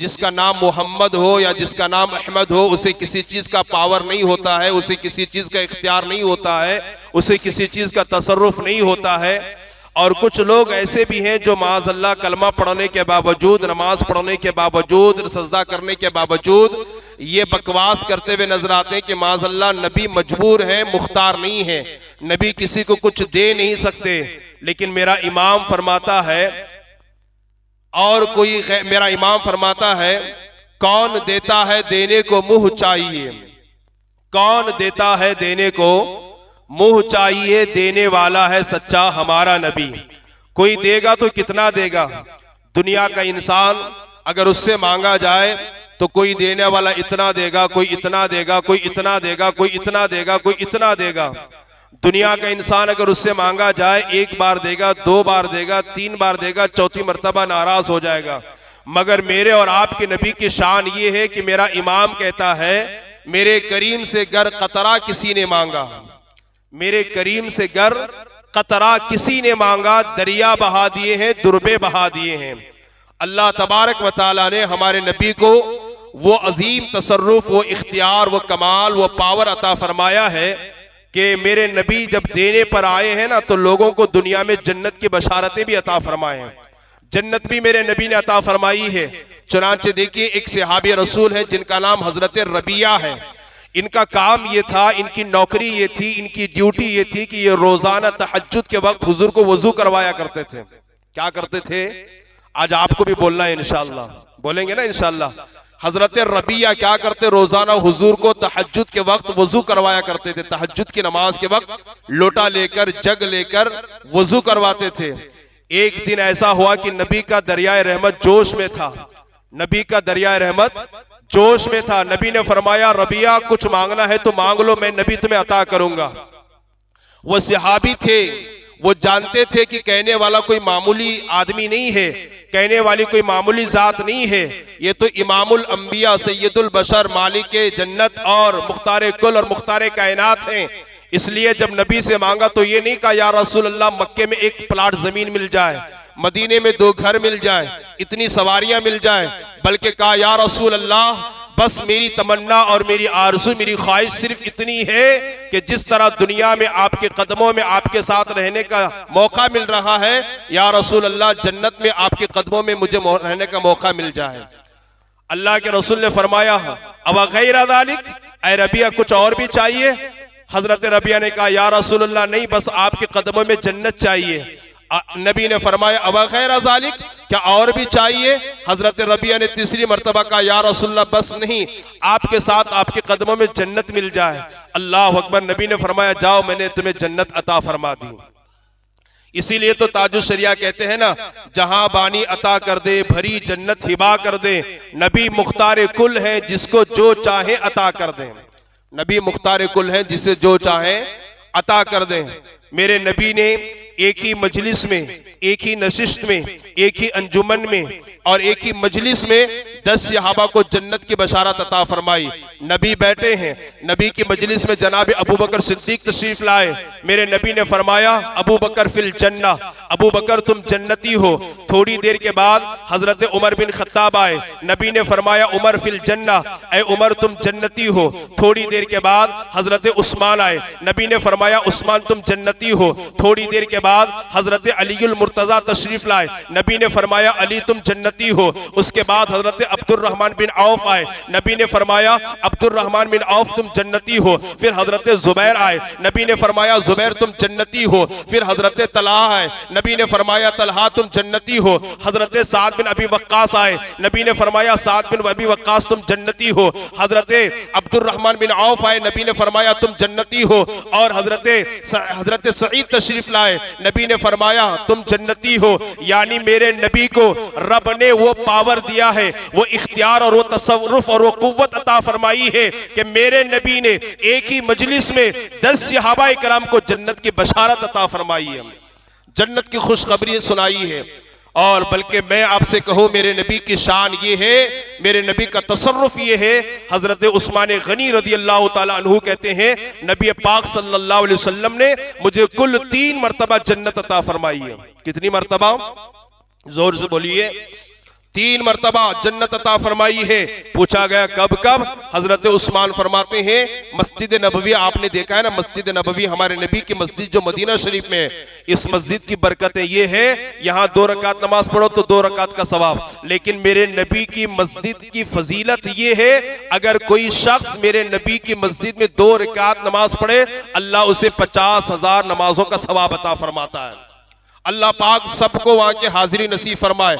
जिसका नाम मोहम्मद हो या जिसका नाम अहमद हो, उसे किसी चीज का पावर नहीं होता है, उसे किसी चीज का इख्तियार नहीं होता है, उसे किसी चीज का तसर्रुफ नहीं होता है। और कुछ लोग ऐसे भी हैं जो माज़अल्लाह कलमा पढ़ने के बावजूद, नमाज पढ़ने के बावजूद, सजदा करने के बावजूद ये बकवास करते हुए नजर आते हैं कि माज़अल्लाह नबी मजबूर है, मुख्तार नहीं है, नबी किसी को कुछ दे नहीं सकते। लेकिन मेरा इमाम फरमाता है, और कोई मेरा इमाम फरमाता है, कौन देता है देने को मुंह चाहिए, कौन देता है देने को मुंह चाहिए, देने वाला है सच्चा हमारा नबी। कोई देगा तो कितना देगा? दुनिया का इंसान अगर उससे मांगा जाए तो कोई देने वाला इतना देगा, कोई इतना देगा, कोई इतना देगा, कोई इतना देगा, कोई इतना देगा। दुनिया का इंसान अगर उससे मांगा जाए, एक बार देगा, दो बार देगा, तीन बार देगा, चौथी मर्तबा नाराज हो जाएगा। मगर मेरे और आपके नबी की शान ये है कि मेरा इमाम कहता है, मेरे करीम से गर कतरा किसी ने मांगा, मेरे करीम से गर कतरा किसी ने मांगा, दरिया बहा दिए हैं, दुर्बे बहा दिए हैं। अल्लाह तबारक व तआला ने हमारे नबी को वो अजीम तसर्रुफ, वो इख्तियार, वो कमाल, वो पावर अता फरमाया है कि मेरे नबी जब देने पर आए हैं ना, तो लोगों को दुनिया में जन्नत की बशारतें भी अता फरमाए हैं। जन्नत भी मेरे नबी ने अता फरमाई है। चुनांचे देखिए, एक सहाबी रसूल है जिनका नाम हजरत रबिया है। इनका काम ये था, इनकी नौकरी ये थी, इनकी ड्यूटी ये थी कि ये रोजाना तहज्जुद के वक्त हुजूर को वजू करवाया करते थे। क्या करते थे? आज आपको भी बोलना है इंशाअल्लाह, बोलेंगे ना इंशाअल्लाह। हजरत रबिया क्या करते? रोजाना हुजूर को तहज्जुद के वक्त वजू करवाया करते थे। तहज्जुद की नमाज के वक्त लोटा लेकर, जग लेकर वजू करवाते थे। एक दिन ऐसा हुआ कि नबी का दरियाए रहमत जोश में था, नबी का दरियाए रहमत जोश में था। नबी ने फरमाया, रबिया कुछ मांगना है तो मांग लो, मैं नबी तुम्हें अता करूंगा। वो सहाबी थे, वो जानते थे कि कहने वाला कोई मामूली आदमी नहीं है, कहने वाली कोई मामूली जात नहीं है, ये तो इमामुल अंबिया, सैयदुल बशर, मालिक जन्नत और मुख्तार कुल और मुख्तार कायनात हैं। इसलिए जब नबी से मांगा तो ये नहीं कहा, या रसूल अल्लाह मक्के में एक प्लाट जमीन मिल जाए, मदीने में 2 घर मिल जाए, इतनी सवारियां मिल जाए, बल्कि कहा, या रसूल अल्लाह बस मेरी तमन्ना और मेरी आरज़ू, मेरी ख्वाहिश सिर्फ इतनी है कि जिस तरह दुनिया में आपके कदमों में आपके साथ रहने का मौका मिल रहा है, या रसूल अल्लाह जन्नत में आपके कदमों में मुझे रहने का मौका मिल जाए। अल्लाह के रसूल ने फरमाया, अब गैर ज़ालिक, ऐ रबिया कुछ और भी चाहिए? हजरत रबिया ने कहा, या रसूल अल्लाह नहीं, बस आपके कदमों में जन्नत चाहिए। नबी ने फरमाया, अब गैर ज़ालिक, क्या और भी चाहिए? हजरत रबिया ने तीसरी मर्तबा कहा, या रसूलल्लाह बस नहीं, आपके साथ आपके कदमों में जन्नत मिल जाए। अल्लाह अकबर। नबी ने फरमाया, जाओ मैंने तुम्हें जन्नत अता फरमा दी। इसीलिए तो ताजुश शरिया कहते हैं ना, जहां बानी अता कर दे, भरी जन्नत हिबा कर दे, नबी मुख्तार कुल है, जिसको जो चाहे अता कर दे। नबी मुख्तार कुल है, जिसे जो चाहे अता कर दे। मेरे नबी ने एक ही मजलिस में, एक ही नशिस्त में, एक ही अंजुमन में और एक ही मजलिस में 10 सहाबा को जन्नत की बशारत अता फरमाई। नबी बैठे हैं, नबी की मजलिस में जनाब अबू बकर सिद्दीक तशरीफ लाए। मेरे नबी ने फरमाया, अबू बकर फिल जन्ना, अबू बकर तुम जन्नती हो। थोड़ी देर के बाद हजरत उमर बिन खत्ताब आए। नबी ने फरमाया, उमर फिल जन्ना, ऐ उमर तुम जन्नती हो। थोड़ी देर के बाद हजरत उस्मान आए। नबी ने फरमाया, उस्मान तुम जन्नती हो। थोड़ी देर के बाद हजरत अलीउल मुर्तजा तशरीफ लाए। नबी ने फरमाया, अली तुम जन्नती हो। उसके बाद हजरत अब्दुर्रहमान बिन औफ आए। नबी ने फरमाया, अब्दुर्रहमान बिन औफ तुम जन्नती हो। फिर हजरत जुबैर आए। नबी ने फरमाया, जुबैर तुम जन्नती हो। फिर हजरत तलहा आए। नबी ने फरमाया, तलहा तुम जन्नती हो। हजरत साद बिन अबी वक्कास आए। नबी ने फरमाया, साद बिन अबी वक्कास तुम जन्नती हो। हजरत अब्दुर्रहमान बिन औफ आए। नबी ने फरमाया, तुम जन्नती हो। और हजरत सईद तशरीफ लाए। नबी ने फरमाया, तुम जन्नती हो। यानी मेरे नबी को रब ने वो पावर दिया है, वो इख्तियार और वो तसव्वुफ और वो कुव्वत अता फरमाई है कि मेरे नबी ने एक ही मजलिस में 10 सहाबाए कराम को जन्नत की बशारत अता फरमाई है, जन्नत की खुशखबरी सुनाई है। और बल्कि मैं आपसे कहूं, मेरे नबी की शान ये है, मेरे नबी का तसर्रुफ ये है। हजरत उस्मान गनी रज़ी अल्लाह ताला अन्हु कहते हैं, नबी पाक सल्लल्लाहु अलैहि वसल्लम ने मुझे कुल 3 मरतबा जन्नत अता फरमाई है। कितनी मरतबा? जोर से बोलिए। 3 मरतबा जन्नत अता फरमाई है। पूछा गया कब कब? हजरत उस्मान फरमाते हैं मस्जिद नबवी, आपने देखा है ना मस्जिद नबवी हमारे नबी की मस्जिद जो मदीना शरीफ में है, इस मस्जिद की बरकतें ये है, यहाँ 2 रकात नमाज पढ़ो तो 2 रकात का सवाब। लेकिन मेरे नबी की मस्जिद की फजीलत ये है, अगर कोई शख्स मेरे नबी की मस्जिद में 2 रकात नमाज पढ़े, अल्लाह उसे 50,000 नमाजों का सवाब अता फरमाता है। अल्लाह पाक सबको वहां के हाजिरी नसीब फरमाए।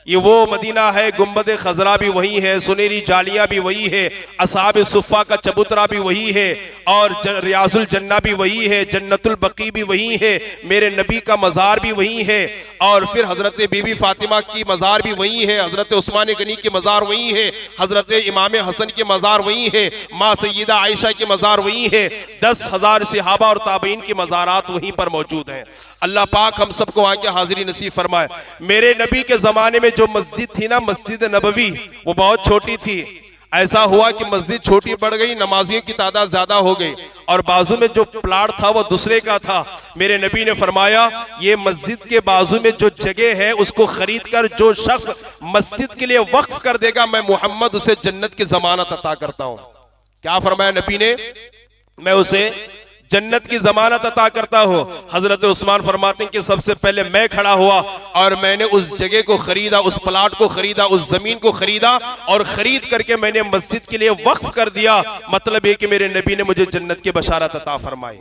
ये वो मदीना है, गुंबद खजरा भी वही है, सुनेरी जालियां भी वही है, असहाब सुफ़ा का चबूतरा भी वही है, और रियाजुल जन्ना भी वही है, जन्नतुल बकी भी वही है, मेरे नबी का मज़ार भी वही है, और फिर हज़रत बीबी फातिमा की मज़ार भी वही है, हज़रत उस्मान गनी के मज़ार वही है, हज़रत इमाम हसन के मज़ार वही है, माँ सैयदा आयशा के मज़ार वही है, 10,000 सहाबा और ताबईन के मज़ारात वहीं पर मौजूद हैं। अल्लाह पाक हम सबको वहां की हाजिरी नसीब फरमाए। मेरे नबी के जमाने में जो मस्जिद थी ना, मस्जिद नबवी, वो बहुत छोटी थी। ऐसा हुआ कि मस्जिद छोटी बढ़ गई, नमाजियों की तादाद ज्यादा हो गई, और बाजू में जो प्लाट था वो दूसरे का था। मेरे नबी ने फरमाया ये मस्जिद के बाजू में जो जगह है उसको खरीद कर जो शख्स मस्जिद के लिए वक्फ कर देगा, मैं मोहम्मद उसे जन्नत की जमानत अता करता हूं। क्या फरमाया नबी ने? मैं उसे जन्नत की जमानत अता करता हूं। हजरत उस्मान फरमाते हैं कि सबसे पहले मैं खड़ा हुआ और मैंने उस जगह को खरीदा, उस प्लाट को खरीदा, उस जमीन को खरीदा, और खरीद करके मैंने मस्जिद के लिए वक्फ कर दिया। मतलब ये कि मेरे नबी ने मुझे जन्नत की बशारत अता फरमाई।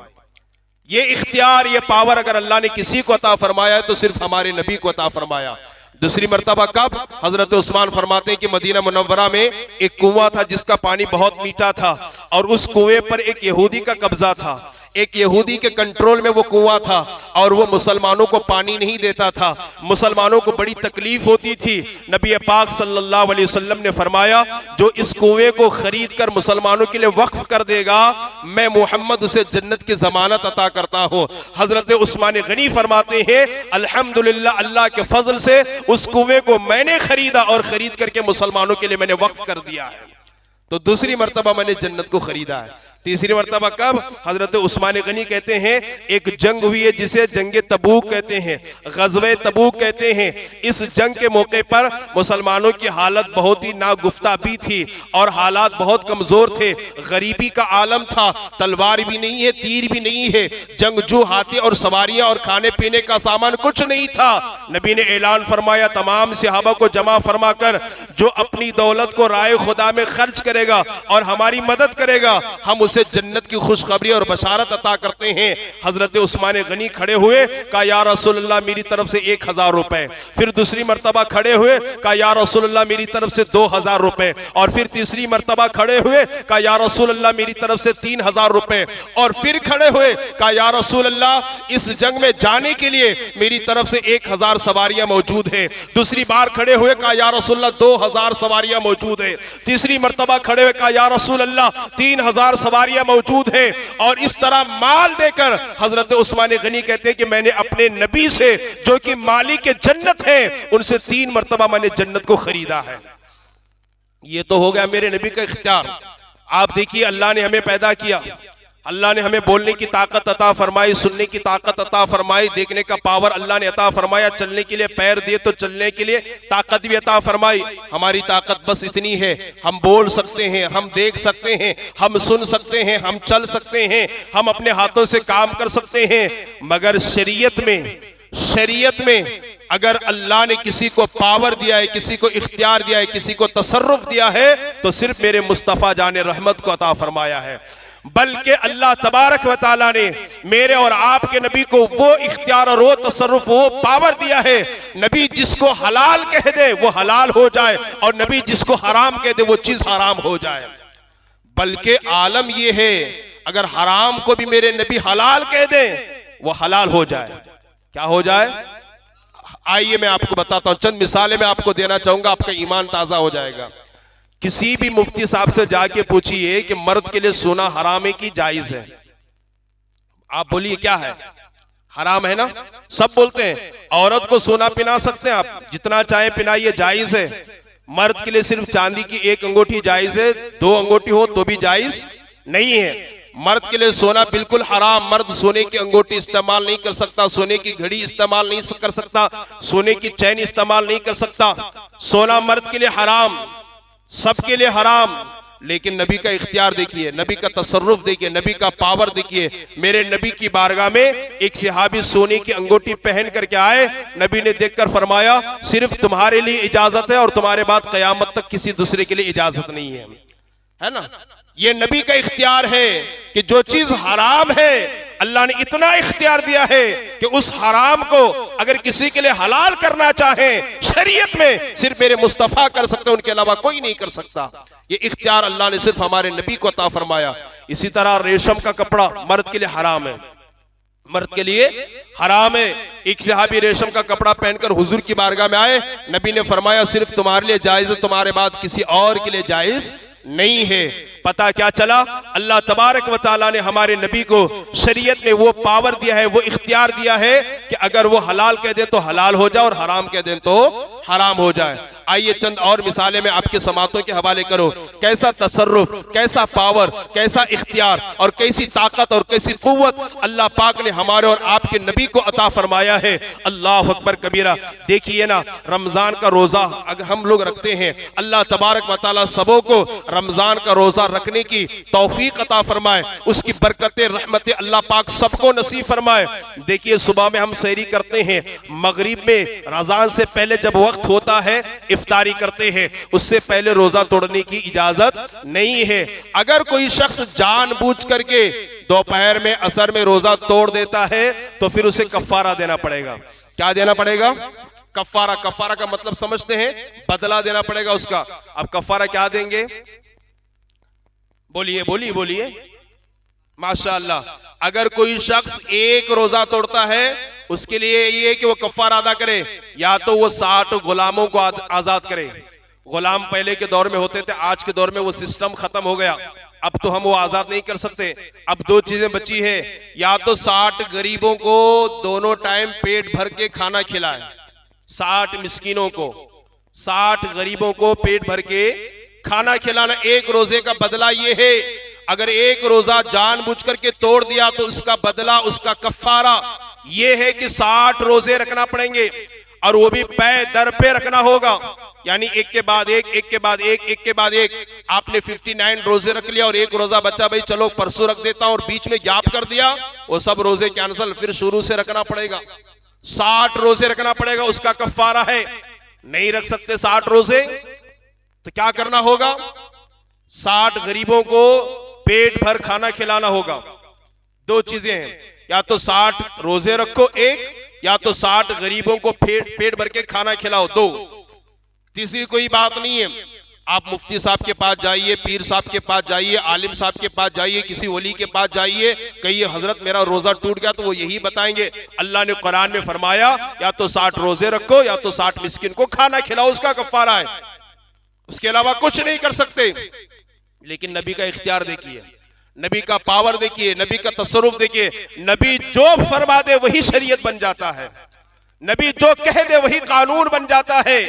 ये इख्तियार, ये पावर अगर अल्लाह ने किसी को अता फरमाया है तो सिर्फ हमारे नबी को अता फरमाया। दूसरी मर्तबा कब? हजरत उस्मान फरमाते हैं कि मदीना मुनव्वरा में एक कुआं था जिसका पानी बहुत मीठा था, और उस कुएं पर एक यहूदी का कब्जा था। एक यहूदी के कंट्रोल में वो कुआं था, और वो मुसलमानों को पानी नहीं देता था। मुसलमानों को बड़ी तकलीफ होती थी। नबी पाक सल्लल्लाहु अलैहि वसल्लम ने फरमाया जो इस कुएं को खरीद कर मुसलमानों के लिए वक्फ कर देगा, मैं मोहम्मद उसे जन्नत की जमानत अता करता हूं। हजरत उस्मान गनी फरमाते हैं अल्हम्दुलिल्लाह, अल्लाह के फजल से उस कुएं को मैंने खरीदा और खरीद करके मुसलमानों के लिए मैंने वक्फ कर दिया है। तो दूसरी मर्तबा मैंने जन्नत को खरीदा है। तीसरी मर्तबा कब? हजरत उस्मान गनी कहते हैं एक जंग हुई है जिसे जंगे तबूक कहते हैं, गज़वे तबूक कहते हैं। इस जंग के मौके पर मुसलमानों की हालत बहुत ही नागुफ्ताबी थी और हालात बहुत कमजोर थे। गरीबी का आलम था, तलवार भी नहीं है, तीर भी नहीं है, जंगजू हाथी और सवारियां और खाने पीने का सामान कुछ नहीं था। नबी ने ऐलान फरमाया तमाम सहाबा को जमा फरमा कर जो अपनी दौलत को राय खुदा में खर्च करेगा और हमारी मदद करेगा, हम उसे जन्नत की खुशखबरी और बशारत अता करते हैं। हजरत उस्मान गनी खड़े हुए, कहा या रसूलल्लाह मेरी तरफ से 1,000 रुपए। फिर दूसरी मर्तबा खड़े हुए, कहा या रसूलल्लाह मेरी तरफ से 2,000 रुपए। और फिर तीसरी मर्तबा खड़े हुए, कहा या रसूलल्लाह मेरी तरफ से 3,000 रुपए। और फिर खड़े हुए, कहा या रसूलल्लाह इस जंग में जाने के लिए मेरी तरफ से 1,000 सवारियां मौजूद है। दूसरी बार खड़े हुए, कहा या रसूलल्लाह 2,000 सवारियां मौजूद है। तीसरी मर्तबा खड़े हुए, कहा या रसूलल्लाह 3,000 सवारियां मौजूद है। और इस तरह माल देकर हजरत उस्मान गनी कहते हैं कि मैंने अपने नबी से जो कि मालिक के जन्नत है उनसे 3 मर्तबा मैंने जन्नत को खरीदा है। ये तो हो गया मेरे नबी का इख्तियार। आप देखिए अल्लाह ने हमें पैदा किया, अल्लाह ने हमें बोलने की ताकत अता फरमाई, सुनने की ताकत अता फरमाई, देखने का पावर अल्लाह ने अता फरमाया, चलने के लिए पैर दिए तो चलने के लिए ताकत भी अता फरमाई। हमारी ताकत बस इतनी है, हम बोल सकते हैं, हम देख सकते हैं, हम सुन सकते हैं, हम चल सकते हैं, हम अपने हाथों से काम कर सकते हैं। मगर शरीयत में अगर अल्लाह ने किसी को पावर दिया है, किसी को इख्तियार दिया है, किसी को तसर्रुफ दिया है, तो सिर्फ मेरे मुस्तफ़ा जाने रहमत को अता फरमाया है। बल्कि अल्लाह तबारक व तआला ने मेरे और आपके नबी को वो इख्तियार और वो तसर्रुफ, वो पावर दिया है। नबी जिसको हलाल कह दे वो हलाल हो जाए, और नबी जिसको हराम कह दे वो चीज हराम हो जाए। बल्कि आलम ये है अगर हराम को भी मेरे नबी हलाल कह दे वो हलाल हो जाए। क्या हो जाए? आइए मैं आपको बताता हूं, चंद मिसालें मैं आपको देना चाहूंगा, आपका ईमान ताजा हो जाएगा। किसी भी मुफ्ती साहब से जाके पूछिए कि मर्द के लिए सोना हराम है कि जायज है। आप बोलिए क्या है? हराम है ना? सब बोलते हैं औरत को सोना पिना सकते हैं, आप जितना चाहे पिनाइए, जायज है। मर्द के लिए सिर्फ चांदी की 1 अंगूठी जायज है, 2 अंगूठी हो तो भी जायज नहीं है। मर्द के लिए सोना बिल्कुल हराम। मर्द सोने की अंगूठी इस्तेमाल नहीं कर सकता, सोने की घड़ी इस्तेमाल नहीं कर सकता, सोने की चैन इस्तेमाल नहीं कर सकता। सोना मर्द के लिए हराम, सबके लिए हराम। लेकिन नबी का इख्तियार देखिए, नबी का तसर्रुफ देखिए, नबी का पावर देखिए। मेरे नबी की बारगाह में एक सहाबी सोने की अंगूठी पहन करके आए। नबी ने देखकर फरमाया, सिर्फ तुम्हारे लिए इजाजत है और तुम्हारे बाद कयामत तक किसी दूसरे के लिए इजाजत नहीं है। है ना, ये नबी का इख्तियार है कि जो चीज हराम है अल्लाह ने इतना इख्तियार दिया है कि उस हराम को अगर किसी के लिए हलाल करना चाहे शरीयत में सिर्फ मेरे मुस्तफा कर सकते, उनके अलावा कोई नहीं कर सकता। ये इख्तियार अल्लाह ने सिर्फ हमारे नबी को अता फरमाया। इसी तरह रेशम का कपड़ा मर्द के लिए हराम है, मर्द के लिए हराम है। एक सहाबी रेशम का कपड़ा पहनकर हुजूर की बारगाह में आए। नबी ने फरमाया, सिर्फ तुम्हारे लिए जायज है, तुम्हारे बाद किसी और के लिए जायज नहीं है। पता क्या चला, अल्लाह तबारक व तआला ने हमारे नबी को शरीयत में वो पावर दिया है, वो इख्तियार दिया है कि अगर वो हलाल कह दे तो हलाल हो जाए और हराम कह दे तो हराम हो जाए। आइए चंद और मिसालें मैं आपके समातों के हवाले करूं। कैसा तसर्रुफ, कैसा पावर, कैसा इख्तियार और कैसी ताकत और कैसी कुव्वत अल्लाह पाक ने हमारे और आपके नबी को अता फरमाया है। अल्लाह अकबर कबीरा। देखिए ना, रमजान का रोजा अगर हम लोग रखते हैं, अल्लाह तबारक व तआला सबों को रमजान का रोजा रखने की तौफीक अता फरमाए, उसकी बरकतें रहमतें अल्लाह पाक सबको नसीब फरमाए। देखिए, सुबह में हम सहरी करते हैं, मगरिब में रज़ान से पहले जब वक्त होता है इफ्तारी करते हैं, उससे पहले रोजा तोड़ने की इजाजत नहीं है। अगर कोई शख्स जानबूझ करके दोपहर में असर में रोजा तोड़ देता है तो फिर उसे कफ्फारा देना पड़ेगा। क्या देना पड़ेगा? कफ्फारा। कफ्फारा का मतलब समझते हैं, बदला देना पड़ेगा उसका। अब कफ्फारा क्या देंगे? बोलिए बोलिए बोलिए। माशाअल्लाह। अगर कोई शख्स एक रोजा तोड़ता है उसके लिए ये कि वो कफ्फारा अदा करे, या तो वो 60 गुलामों को आजाद करे। गुलाम पहले के दौर में होते थे, आज के दौर में वो सिस्टम खत्म हो गया, अब तो हम वो आजाद नहीं कर सकते। अब दो चीजें बची है, या तो 60 गरीबों को दोनों टाइम पेट भर के खाना खिलाए, 60 मिस्कीनों को, 60 गरीबों को पेट भर के खाना खिलाना। एक रोजे का बदला ये है। अगर एक रोजा जानबूझ करके तोड़ दिया तो उसका बदला, उसका कफ्फारा ये है कि 60 रोजे रखना पड़ेंगे और वो भी पे दर पे रखना होगा, यानी एक के बाद एक, एक के बाद एक, एक के बाद एक। आपने 59 रोजे रख लिया और एक रोजा बच्चा, भाई चलो परसों रख देता हूं, और बीच में गैप कर दिया, वो सब रोजे कैंसिल, फिर शुरू से रखना पड़ेगा। 60 रोजे रखना पड़ेगा, उसका कफ्फारा है। नहीं रख सकते 60 रोजे तो क्या करना होगा? 60 गरीबों को पेट भर खाना खिलाना होगा। दो चीजें हैं, या तो 60 रोजे रखो एक, या तो 60 गरीबों को पेट भर के खाना खिलाओ, दो। तीसरी कोई बात नहीं है। आप मुफ्ती साहब के पास जाइए, पीर साहब के पास जाइए, आलिम साहब के पास जाइए, किसी वली के पास जाइए, कहिए हजरत मेरा रोजा टूट गया, तो वो यही बताएंगे अल्लाह ने कुरान में फरमाया या तो 60 रोजे रखो या तो 60 मिस्किन को खाना खिलाओ, उसका कफ्फारा है। उसके अलावा कुछ नहीं कर सकते। लेकिन नबी का इख्तियार देखिए, नबी का पावर देखिए, नबी का तसर्रुफ देखिए। नबी जो फरमा दे वही शरीयत बन जाता है, नबी जो कह दे वही कानून बन जाता है।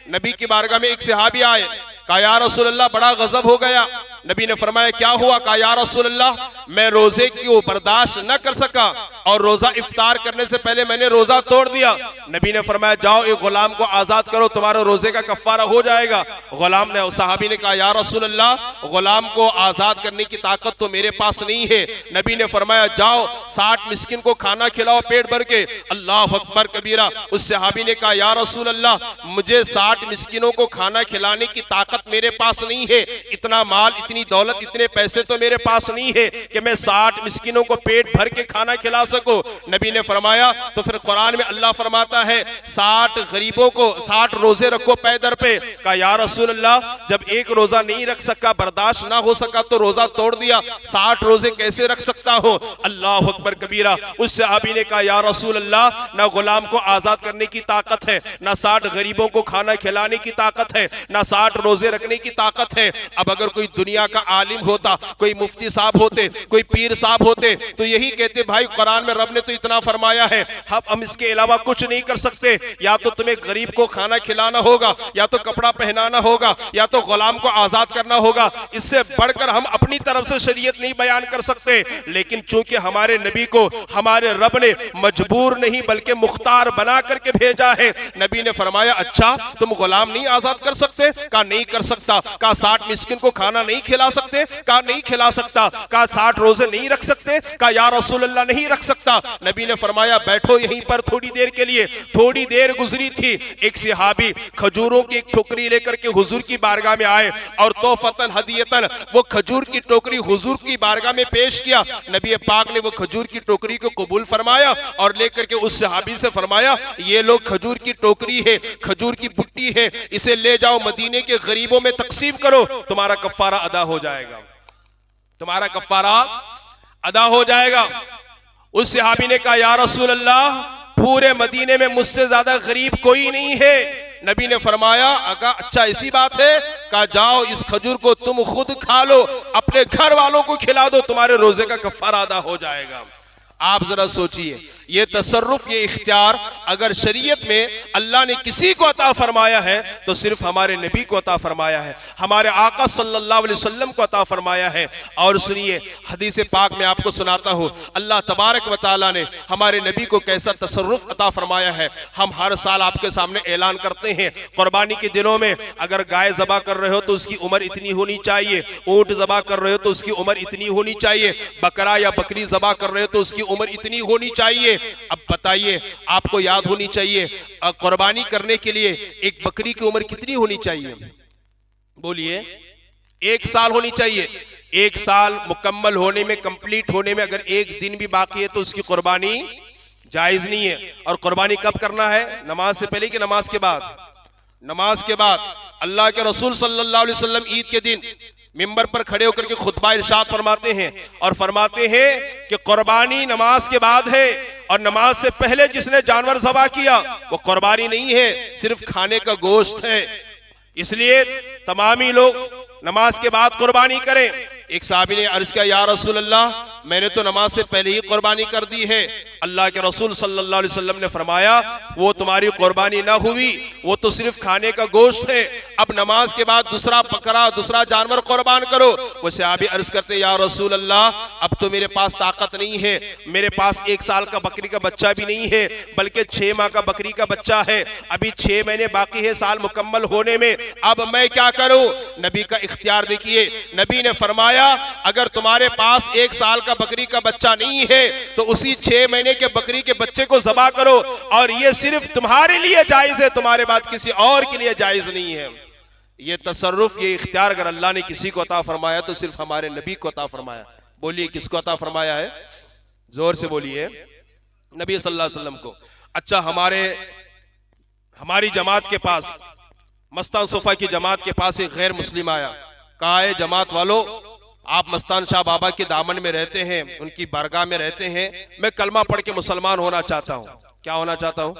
नबी की बारगाह में एक सहाबी आए, कहा या रसूलल्लाह बड़ा गजब हो गया। नबी ने फरमाया क्या हुआ? कहा या रसूलल्लाह मैं रोजे को बर्दाश्त न कर सका और रोजा इफ्तार करने से पहले मैंने रोजा तोड़ दिया। नबी ने फरमाया जाओ एक गुलाम को आजाद करो, तुम्हारे रोजे का कफ्फारा हो जाएगा। गुलाम ने, सहाबी ने कहा या रसूलल्लाह गुलाम को आजाद करने की ताकत तो मेरे पास नहीं है। नबी ने फरमाया जाओ 60 मिस्किन को खाना खिलाओ पेट भर के। अल्लाह अकबर कबीरा। उस सहाबी ने कहा या रसूलल्लाह मुझे 60 मिस्किनों को खाना खिलाने की ताकत मेरे पास नहीं है, इतना माल, इतनी दौलत, इतने पैसे तो मेरे पास नहीं है कि मैं 60 मिस्किनों को पेट भर के खाना खिला सकूं। नबी ने फरमाया, तो फिर कुरान में अल्लाह फरमाता है 60 गरीबों को 60 रोजे रखो पैदर पे। कहा या रसूल अल्लाह जब एक रोजा नहीं रख सका, बर्दाश्त ना हो सका तो रोजा तोड़ दिया, 60 रोजे कैसे रख सकता हो? अल्लाह अकबर कबीरा। उस सहाबी ने कहा या रसूल अल्लाह ना गुलाम को आजाद करने की ताकत है, ना 60 गरीबों को खाना खिलाने की ताकत है, ना 60 रोजे रखने की ताकत है। अब अगर कोई दुनिया दुनिया का आलिम होता, कोई मुफ्ती साहब होते, कोई पीर साहब होते, तो यही कहते भाई कुरान में रब ने तो इतना फरमाया है, हम इसके अलावा कुछ नहीं कर सकते, या तो तुम्हें गरीब को खाना खिलाना होगा, या तो कपड़ा पहनाना होगा, या तो गुलाम को आजाद करना होगा, इससे बढ़कर हम अपनी तरफ से शरीयत नहीं बयान कर सकते। लेकिन चूंकि हमारे नबी को हमारे रब ने मजबूर नहीं बल्कि मुख्तार बना करके भेजा है, नबी ने फरमाया अच्छा तुम गुलाम नहीं आजाद कर सकते? कहा नहीं कर सकता। कहा 60 मिस्किन को खाना नहीं खिला सकते? कहा नहीं खिला सकता। कहा 60 रोजे नहीं रख सकते? कहा या रसूल अल्लाह नहीं रख सकता। नबी ने फरमाया बैठो यहीं पर थोड़ी देर के लिए। थोड़ी देर गुजरी थी, एक सहाबी खजूरों की एक टोकरी लेकर के हुजूर की बारगाह में आए और तोहफतन हदियतन वो खजूर की टोकरी हुजूर की बारगाह में पेश किया। नबी पाक ने वो खजूर की टोकरी को कबूल फरमाया और लेकर के उस सहाबी से फरमाया ये लो खजूर की टोकरी है, खजूर की बुट्टी है, इसे ले जाओ मदीने के गरीबों में तकसीम करो, तुम्हारा कफ्फारा अदा हो जाएगा, तुम्हारा कफ्फारा अदा हो जाएगा। उस सहाबी ने कहा या रसूल अल्लाह पूरे मदीने में मुझसे ज्यादा गरीब कोई नहीं है। नबी ने फरमाया अगर अच्छा ऐसी बात है, कहा जाओ इस खजूर को तुम खुद खा लो, अपने घर वालों को खिला दो, तुम्हारे रोजे का कफ्फारा अदा हो जाएगा। आप जरा सोचिए, ये तसर्रुफ, ये इख्तियार अगर शरीयत में अल्लाह ने किसी को अता फरमाया है तो सिर्फ हमारे नबी को अता फरमाया है, हमारे आका सल्लल्लाहु अलैहि वसल्लम को अता फरमाया है। और सुनिए हदीस पाक में आपको सुनाता हूँ, अल्लाह तबारक व तआला ने हमारे नबी को कैसा तसर्रुफ अता फरमाया है। हम हर साल आपके सामने ऐलान करते हैं, कुर्बानी के दिनों में अगर गाय ज़बा कर रहे हो तो उसकी उम्र इतनी होनी चाहिए, ऊँट ज़बा कर रहे हो तो उसकी उम्र इतनी होनी चाहिए, बकरा या बकरी ज़बा कर रहे हो तो उसकी उम्र इतनी होनी चाहिए। अब बताइए, आपको याद होनी चाहिए कुर्बानी करने के लिए एक बकरी की उम्र कितनी होनी चाहिए? बोलिए। 1 साल होनी चाहिए। 1 साल मुकम्मल होने में, कंप्लीट होने में अगर 1 दिन भी बाकी है तो उसकी कुर्बानी जायज नहीं है। और कुर्बानी कब करना है? नमाज से पहले कि नमाज के बाद? नमाज के बाद। अल्लाह के रसूल सल्लल्लाहु अलैहि वसल्लम ईद के दिन मिंबर पर खड़े होकर के खुतबा इरशाद फरमाते हैं और फरमाते हैं कि कुर्बानी नमाज के बाद है, और नमाज से पहले जिसने जानवर ज़बा किया वो कुर्बानी नहीं है, सिर्फ खाने का गोश्त है। इसलिए तमामी लोग नमाज के बाद कुर्बानी करें। एक साहबी ने अर्ज किया या रसूल अल्लाह मैंने तो नमाज से पहले ही कुर्बानी कर दी है। अल्लाह के रसूल सल्लल्लाहु अलैहि वसल्लम ने फरमाया वो तुम्हारी कुर्बानी ना हुई, वो तो सिर्फ खाने का गोश्त है। अब नमाज के बाद दूसरा बकरा, दूसरा जानवर कुर्बान करो। वो सहाबी अर्ज करते या रसूल अल्लाह अब तो मेरे पास ताकत नहीं है, मेरे पास 1 साल का बकरी का बच्चा भी नहीं है, बल्कि 6 माह का बकरी का बच्चा है, अभी 6 महीने बाकी है साल मुकम्मल होने में, अब मैं क्या करूं? नबी का इख्तियार देखिए, नबी ने फरमाया अगर तुम्हारे पास 1 साल का बकरी का बच्चा नहीं है तो उसी 6 महीने के बकरी के बच्चे को ज़बा करो, और ये सिर्फ तुम्हारे लिए जायज है, तुम्हारे बाद किसी और के लिए जायज नहीं है। ये तसर्रुफ, ये इख्तियार अगर अल्लाह ने किसी को अता फरमाया तो सिर्फ हमारे नबी को अता फरमाया। बोलिए किसको अता फरमाया है? जोर से बोलिए। नबी सल्लल्लाहु अलैहि वसल्लम को। अच्छा, हमारी जमात के पास, मस्तान सोफा की जमात के पास एक गैर मुस्लिम आया, कहा है जमात वालों आप मस्तान शाह बाबा के दामन में रहते हैं, उनकी बारगाह में रहते हैं, मैं कलमा पढ़ के मुसलमान होना चाहता हूं। क्या होना चाहता हूं?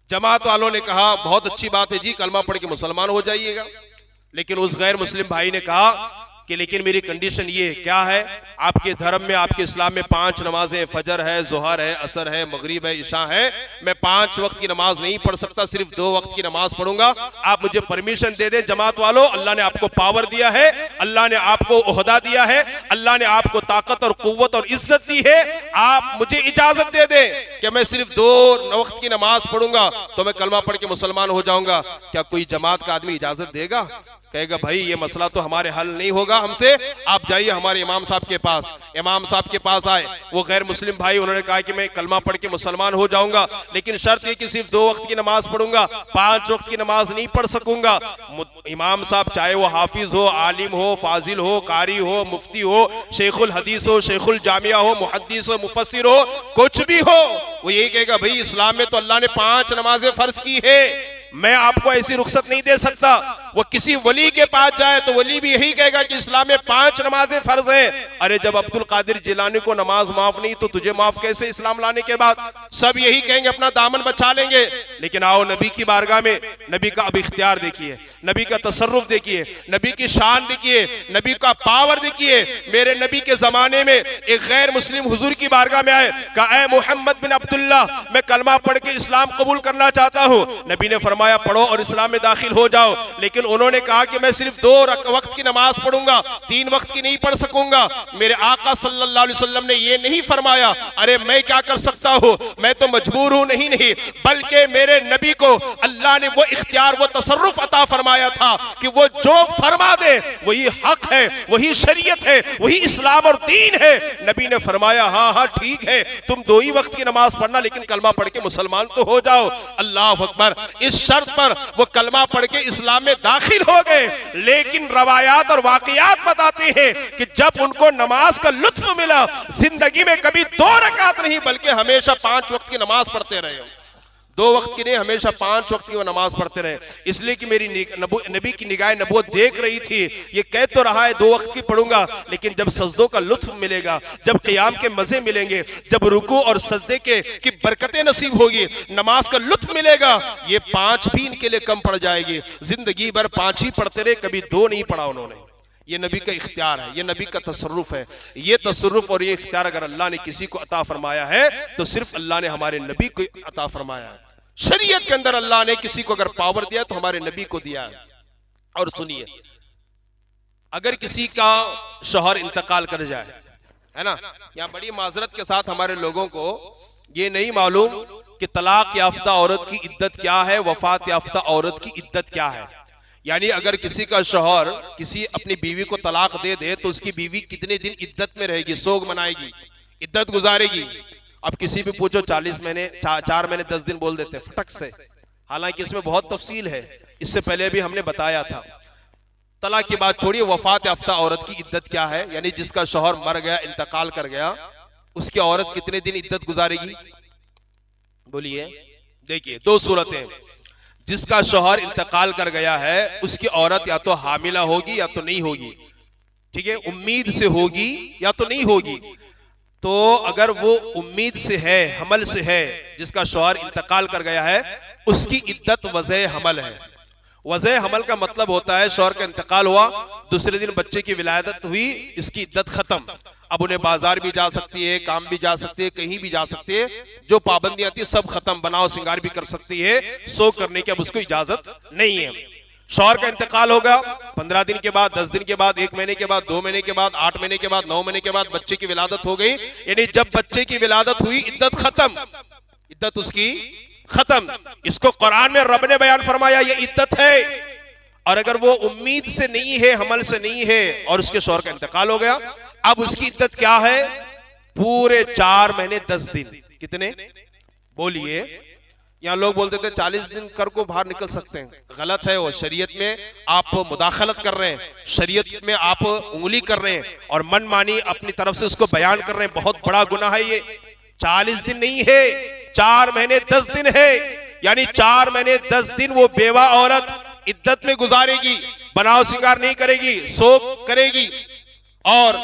जमात वालों ने कहा बहुत अच्छी बात है जी, कलमा पढ़ के मुसलमान हो जाइएगा। लेकिन उस गैर मुस्लिम भाई ने कहा कि लेकिन मेरी कंडीशन ये है। क्या है? आपके धर्म में, आपके इस्लाम में 5 नमाजें, फजर है, जोहर है, असर है, मगरिब है, इशा है, मैं 5 वक्त की नमाज नहीं पढ़ सकता, सिर्फ 2 वक्त की नमाज पढ़ूंगा। आप मुझे परमिशन दे दें। जमात वालों, अल्लाह ने आपको पावर दिया है, अल्लाह ने आपको ओहदा दिया है, अल्लाह ने आपको ताकत और कुव्वत और इज्जत दी है, आप मुझे इजाजत दे दें कि मैं सिर्फ 2 वक्त की नमाज पढ़ूंगा तो मैं कलमा पढ़ के मुसलमान हो जाऊंगा। क्या कोई जमात का आदमी इजाजत देगा? कहेगा भाई ये मसला तो हमारे हल नहीं होगा हमसे, आप जाइए हमारे इमाम साहब के पास। इमाम साहब के पास आए वो गैर मुस्लिम भाई, उन्होंने कहा कि मैं कलमा पढ़ के मुसलमान हो जाऊंगा, लेकिन शर्त ये कि सिर्फ 2 वक्त की नमाज पढ़ूंगा, 5 वक्त की नमाज नहीं पढ़ सकूंगा। इमाम साहब चाहे वो हाफिज हो, आलिम हो, फाजिल हो, कारी हो, मुफ्ती हो, शेखुल हदीस हो, शेखुल जामिया हो, मुहद्दिस हो, मुफस्सिर हो, कुछ भी हो, वो यही कहेगा भाई इस्लाम में तो अल्लाह ने 5 नमाजें फर्ज की है, मैं आपको ऐसी रुख्सत नहीं दे सकता। वो किसी वली के पास जाए तो वली भी यही कहेगा कि इस्लाम में 5 नमाजें फर्ज हैं। अरे जब अब्दुल कादिर जिलानी को नमाज माफ नहीं तो तुझे माफ कैसे इस्लाम लाने के बाद? सब यही कहेंगे, अपना दामन बचा लेंगे। लेकिन आओ नबी की बारगाह में, नबी का अब इख्तियार देखिए, नबी का तसर्रुफ देखिए, नबी की शान देखिए, नबी का पावर देखिए। मेरे नबी के जमाने में एक गैर मुस्लिम हुजूर की बारगाह में आए, कहा ऐ मोहम्मद बिन अब्दुल्ला, मैं कलमा पढ़ के इस्लाम कबूल करना चाहता हूं। नबी ने फरमाया पढ़ो और इस्लाम में दाखिल हो जाओ। लेकिन उन्होंने कहा कि मैं सिर्फ 2 वक्त की नमाज पढ़ूंगा, 3 वक्त की नहीं पढ़ सकूंगा। मेरे आका सल्लल्लाहु अलैहि वसल्लम ने ये नहीं फरमाया अरे मैं क्या कर सकता हूं, मैं तो मजबूर हूं, नहीं नहीं, बल्कि मेरे नबी को अल्लाह ने वो इख्तियार, वो तसर्रुफ अता फरमाया था कि वो जो फरमा दे वही हक है, वही शरीयत है, वही इस्लाम और दीन है। नबी ने फरमाया हाँ हाँ ठीक है, तुम 2 ही वक्त की नमाज पढ़ना, लेकिन कलमा पढ़ के मुसलमान तो हो जाओ। अल्लाह अकबर। इस शर्त पर वो कलमा पढ़ के इस्लाम में दाखिल हो गए। लेकिन रवायात और वाकयात बताते हैं कि जब उनको नमाज का लुत्फ मिला, जिंदगी में कभी 2 रकात नहीं बल्कि हमेशा 5 वक्त की नमाज पढ़ते रहे। 2 वक्त की नहीं, हमेशा 5 वक्त की वो नमाज पढ़ते रहे। इसलिए कि मेरी नबी की निगाह नबूवत देख रही थी, ये कह तो रहा है 2 वक्त की पढ़ूंगा, लेकिन जब सजदों का लुत्फ मिलेगा, जब क़याम के मजे मिलेंगे, जब रुकू और सजदे की बरकतें नसीब होगी, नमाज का लुत्फ मिलेगा, ये 5 भी इनके लिए कम पड़ जाएगी। जिंदगी भर 5 ही पढ़ते रहे, कभी 2 नहीं पढ़ा उन्होंने। ये नबी का इख्तियार है, ये नबी का तसर्रुफ है। ये तसर्रुफ और ये इख्तियार अगर अल्लाह ने किसी को अता फरमाया है तो सिर्फ अल्लाह ने हमारे नबी को अता फरमाया है। शरीयत के अंदर अल्लाह ने किसी को अगर पावर दिया तो हमारे नबी को दिया है। और सुनिए, अगर किसी का शौहर इंतकाल कर जाए, है ना, यहाँ बड़ी माजरत के साथ हमारे लोगों को ये नहीं मालूम कि तलाक याफ्ता औरत की इद्दत क्या है, वफात याफ्ता औरत की इद्दत क्या है। यानी अगर किसी का शौहर किसी अपनी बीवी को तलाक दे दे तो उसकी बीवी कितने दिन इद्दत में रहेगी, सोग मनाएगी, इद्दत गुजारेगी। अब किसी भी पूछो 40 महीने 4 महीने 10 दिन बोल देते फटक से। हालांकि इसमें बहुत तफसील है, इससे पहले भी हमने बताया था। तलाक की बात छोड़िए, वफात याफ्ता औरत की इद्दत क्या है, यानी जिसका शौहर मर गया, इंतकाल कर गया, उसकी औरत कितने दिन इद्दत गुजारेगी? बोलिए। देखिए 2 सूरतें, जिसका शौहर इंतकाल कर गया है उसकी औरत या तो हामिला होगी या तो नहीं होगी, ठीक है, उम्मीद से होगी या तो नहीं होगी। तो अगर वो उम्मीद से है, हमल से है, जिसका शौहर इंतकाल कर गया है, उसकी इद्दत वज़े हमल है। वज़े हमल का मतलब होता है शौहर का इंतकाल हुआ, दूसरे दिन बच्चे की विलादत हुई, इसकी इद्दत खत्म। अब उन्हें बाजार भी जा सकती है, काम भी जा सकती है, कहीं भी जा सकती है, जो पाबंदियां थी सब खत्म, बनाओ सिंगार भी कर सकती है, सो करने की अब उसको इजाजत नहीं है। शौहर का इंतकाल होगा, 15 दिन के बाद, 10 दिन के बाद, 1 महीने के बाद, 2 महीने के बाद, 8 महीने के बाद, 9 महीने के बाद बच्चे की विलादत हो गई। यानी जब बच्चे की विलादत हुई इद्दत खत्म, इद्दत उसकी खत्म। इसको कुरान में रब ने बयान फरमाया ये इद्दत है। और अगर वो उम्मीद से नहीं है, हमल से नहीं है और उसके शौहर का इंतकाल हो गया, अब उसकी इद्दत क्या है? पूरे 4 महीने 10 दिन। कितने? बोलिए। यहाँ लोग बोलते थे 40 दिन कर को बाहर निकल सकते हैं, गलत है वो। शरीयत में आप मुदाखलत कर रहे हैं, शरीयत में आप उंगली कर रहे हैं और मनमानी अपनी तरफ से उसको बयान कर रहे हैं, बहुत बड़ा गुनाह है ये। 40 दिन नहीं है, 4 महीने 10 दिन है। यानी 4 महीने 10 दिन वो बेवा औरत इद्दत में गुजारेगी, बनाव सिंगार नहीं करेगी, सोग करेगी और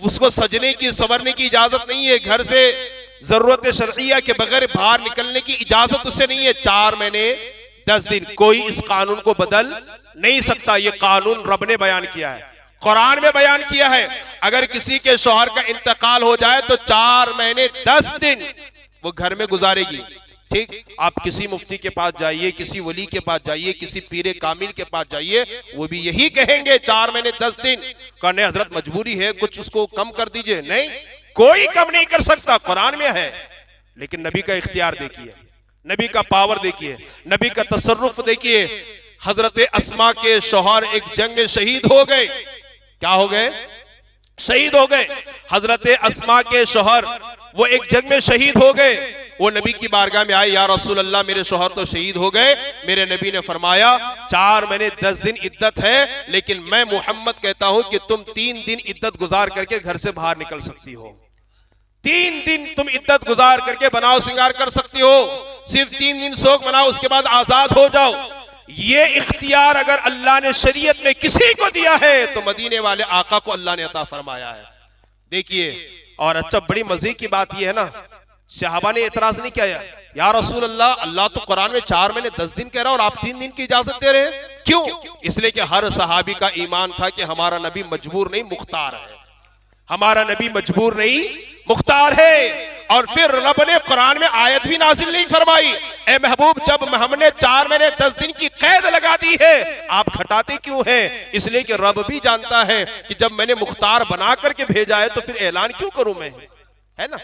उसको सजने की, संवरने की इजाजत नहीं है। घर से जरूरत शरइया के बगैर बाहर निकलने की इजाजत उससे नहीं है। 4 महीने 10 दिन। कोई इस कानून को बदल नहीं सकता, ये कानून रब ने बयान किया है, कुरान में बयान किया है। अगर किसी के शौहर का इंतकाल हो जाए तो 4 महीने 10 दिन वो घर में गुजारेगी। ठीक, आप किसी मुफ्ती के पास जाइए, किसी वली के पास जाइए, किसी पीरे कामिल के पास जाइए, वो भी यही कहेंगे 4 महीने 10 दिन। कहने हजरत मजबूरी है, कुछ उसको कम कर दीजिए। नहीं, कोई कम नहीं कर सकता, कुरान में है। लेकिन नबी का इख्तियार देखिए, नबी का पावर देखिए, नबी का तसर्रुफ देखिए। हजरत अस्मा के शौहर एक जंग में शहीद हो गए। क्या हो गए? शहीद हो गए। हजरत अस्मा के शौहर वो एक जंग में शहीद हो गए। वो नबी की बारगाह में आए, या रसूल अल्लाह मेरे शौहर तो शहीद हो गए। मेरे नबी ने फरमाया 4 महीने 10 दिन इद्दत है, लेकिन मैं मोहम्मद कहता हूं कि तुम 3 दिन इद्दत गुजार करके घर से बाहर निकल सकती हो। 3 दिन तुम इद्दत गुजार करके बनाओ सिंगार कर सकती हो। सिर्फ 3 दिन शौक मनाओ, उसके बाद आजाद हो जाओ। ये इख्तियार अगर अल्लाह ने शरीयत में किसी को दिया है तो मदीने वाले आका को अल्लाह ने अता फरमाया है। देखिए, और अच्छा बड़ी मजे की बात यह है ना, सहाबा ने एतराज नहीं किया, या रसूल अल्लाह, अल्लाह तो कुरान में 4 महीने 10 दिन कह रहा और आप 3 दिन की इजाजत दे रहे हैं, क्यों? इसलिए कि हर सहाबी का ईमान था कि हमारा नबी मजबूर नहीं मुख्तार है, हमारा नबी मजबूर नहीं मुख्तार है। और फिर रब ने कुरान में आयत भी नाजिल नहीं फरमाई, ए महबूब जब हमने 4 महीने 10 दिन की कैद लगा दी है, आप घटाते क्यों हैं? इसलिए कि रब भी जानता है कि जब मैंने मुख्तार बना करके भेजा है तो फिर ऐलान क्यों करूं मैं, है ना।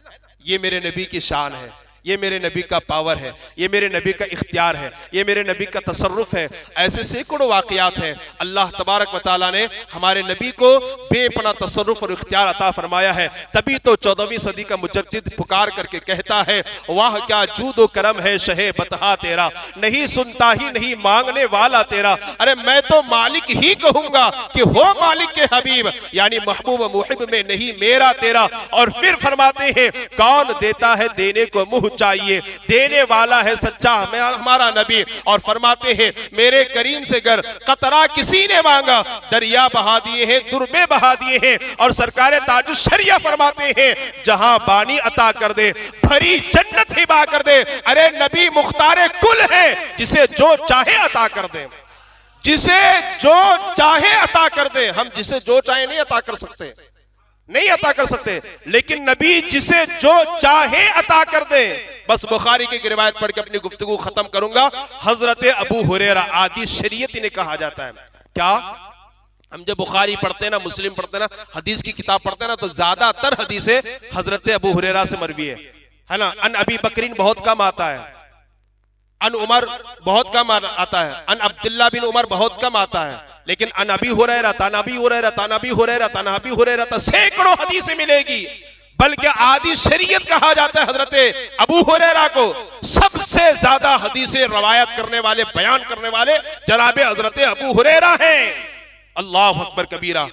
ये मेरे नबी की शान है, ये मेरे नबी का पावर है, ये मेरे नबी का इख्तियार है, ये मेरे नबी का तसर्रुफ है। ऐसे सैकड़ों वाकयात हैं। अल्लाह तबारक व तआला ने हमारे नबी को बेपना तसर्रुफ और इख्तियार अता फरमाया है। तभी तो 14वीं सदी का मुजद्दिद पुकार करके कहता है, वाह क्या जूदो करम है शहे बतहा तेरा, नहीं सुनता ही नहीं मांगने वाला तेरा। अरे मैं तो मालिक ही कहूंगा कि हो मालिक के हबीब, यानी महबूब मुहिब में नहीं मेरा तेरा। और फिर फरमाते हैं, कौन देता है देने को मुंह चाहिए, देने वाला है सच्चा हमारा नबी। और फरमाते हैं, मेरे करीम से गर कतरा किसी ने मांगा, दरिया बहा दिए हैं, दुर्बे बहा दिए हैं। और सरकार ताजुश शरिया फरमाते हैं, जहां बानी अता कर दे, भरी जन्नत हिबा कर दे। अरे नबी मुख्तारे कुल है, जिसे जो चाहे अता कर दे, जिसे जो चाहे अता कर दे। हम जिसे जो चाहे नहीं अता कर सकते, नहीं अता कर सकते, लेकिन नबी जिसे जो चाहे अता कर दे। बस बुखारी की रिवायत पढ़ के अपनी गुफ्तगू खत्म करूंगा। हजरत अबू हुरैरा आदि शरीयत इन्हें कहा जाता है। क्या हम जब बुखारी पढ़ते हैं ना, मुस्लिम पढ़ते हैं ना, हदीस की किताब पढ़ते हैं ना, तो ज्यादातर हदीसें हजरत अबू हुरैरा से मरवी है ना। अन अबी बकरीन बहुत कम आता है, अन उमर बहुत कम आता है, अन अब्दुल्ला बिन उमर बहुत कम आता है, लेकिन अनबी हुरैरा तनबी हुरैरा तनबी हुरैरा तनबी हुरैरा तो सैकड़ों हदीसें मिलेगी। बल्कि आदि शरीयत कहा जाता है हजरत अबू हुरैरा को। सबसे ज्यादा हदीसें रवायत करने वाले, बयान करने वाले जनाब हजरत अबू हुरैरा हैं। अल्लाह अकबर कबीरा,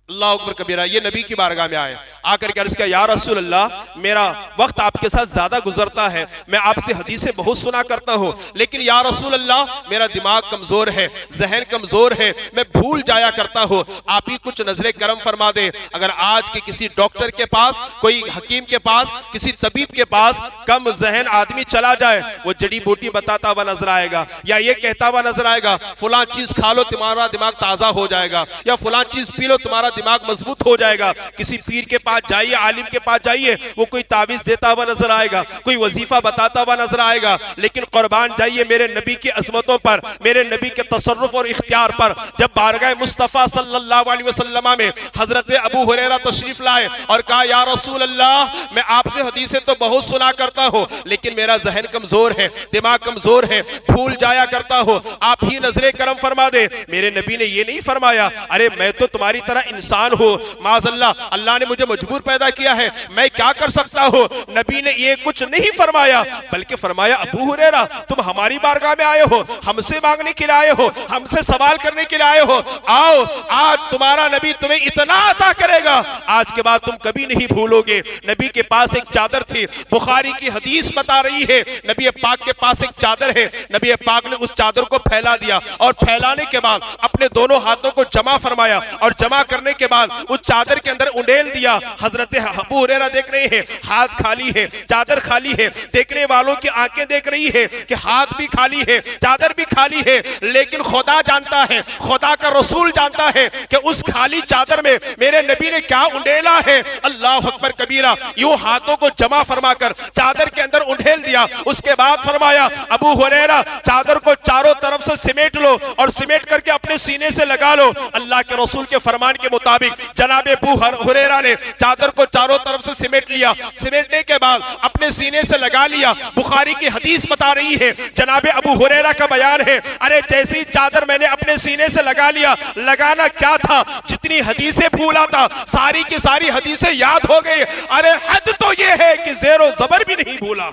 अल्लाह अकबर कबीरा। ये नबी की बारगाह में आए, आकर के अर्ज किया, या रसूल अल्लाह, मेरा वक्त आपके साथ ज्यादा गुजरता है, मैं आपसे हदीसें बहुत सुना करता हूँ, लेकिन या रसूल अल्लाह मेरा दिमाग कमजोर है, जहन कमजोर है, मैं भूल जाया करता हूँ। आप ही कुछ नजरे करम फरमा दे। अगर आज के किसी डॉक्टर के पास, कोई हकीम के पास, किसी तबीब के पास कम जहन आदमी चला जाए, वो जड़ी बूटी बताता हुआ नजर आएगा, या ये कहता हुआ नजर आएगा, फुला चीज खा लो तुम्हारा दिमाग ताजा हो जाएगा, या फुला चीज पी लो तुम्हारा दिमाग मजबूत हो जाएगा। किसी पीर के पास जाइए, आलिम के पास जाइए, वो कोई तावीज देता हुआ नजर आएगा, कोई वजीफा बताता हुआ नजर आएगा, लेकिन कुर्बान जाइए मेरे नबी की अजमतों पर, मेरे नबी के तसर्रुफ और इख्तियार पर। जब बारगाह मुस्तफा सल्लल्लाहु अलैहि वसल्लम में हजरत अबू हुरैरा तशरीफ लाए और कहा, या रसूल अल्लाह, मैं आपसे हदीसें तो बहुत सुना करता हूँ, लेकिन मेरा जहन कमजोर है, दिमाग कमजोर है, भूल जाया करता हूँ, आप ही नजरे करम फरमा दे। मेरे नबी ने ये नहीं फरमाया, अरे मैं तो तुम्हारी तरह इंसान हो, माज़अल्लाह, अल्लाह ने मुझे मजबूर पैदा किया है, मैं क्या कर सकता हूँ। नबी ने ये कुछ नहीं फरमाया, बल्कि फरमाया, अबू हुरैरा तुम हमारी बारगाह में आए हो, हमसे मांगने के लिए आए हो, हमसे सवाल करने के लिए आए हो, आओ आज तुम्हारा नबी तुम्हें इतना अता करेगा, आज के बाद तुम कभी नहीं भूलोगे। नबी के पास एक चादर थी, बुखारी की हदीस बता रही है, नबी पाक के पास एक चादर है, नबी पाक ने उस चादर को फैला दिया, और फैलाने के बाद अपने दोनों हाथों को जमा फरमाया, और जमा करने के बाद उस चादर के अंदर उंडेल दिया। हजरत अबू हुरैरा देख रहे हैं, हाथ खाली है, चादर खाली है, देखने वालों की आंखें देख रही है कि हाथ भी खाली है, चादर भी खाली है, लेकिन खुदा जानता है, खुदा का रसूल जानता है कि उस खाली चादर में मेरे नबी ने क्या उंडेला है। अल्लाह अकबर कबीरा। यूं हाथों को जमा फरमाकर चादर के अंदर उंडेल दिया। उसके बाद फरमाया, अबू हुरैरा चादर को चारों तरफ से सिमेट लो, और सिमेट करके अपने सीने से लगा लो। अल्लाह के रसूल के फरमान के मुताबिक जनाब अबू हुरैरा ने चादर को चारों तरफ से सिमेट लिया। सिमेटने के बाद अपने सीने से लगा लिया। बुखारी की हदीस बता रही है, जनाब अबू हुरैरा का बयान है, अरे जैसी चादर मैंने अपने सीने से लगा लिया, लगाना क्या था, जितनी हदीसें भूला था सारी की सारी हदीसें याद हो गई। अरे हद तो यह है कि ज़ेरो ज़बर भी नहीं भूला।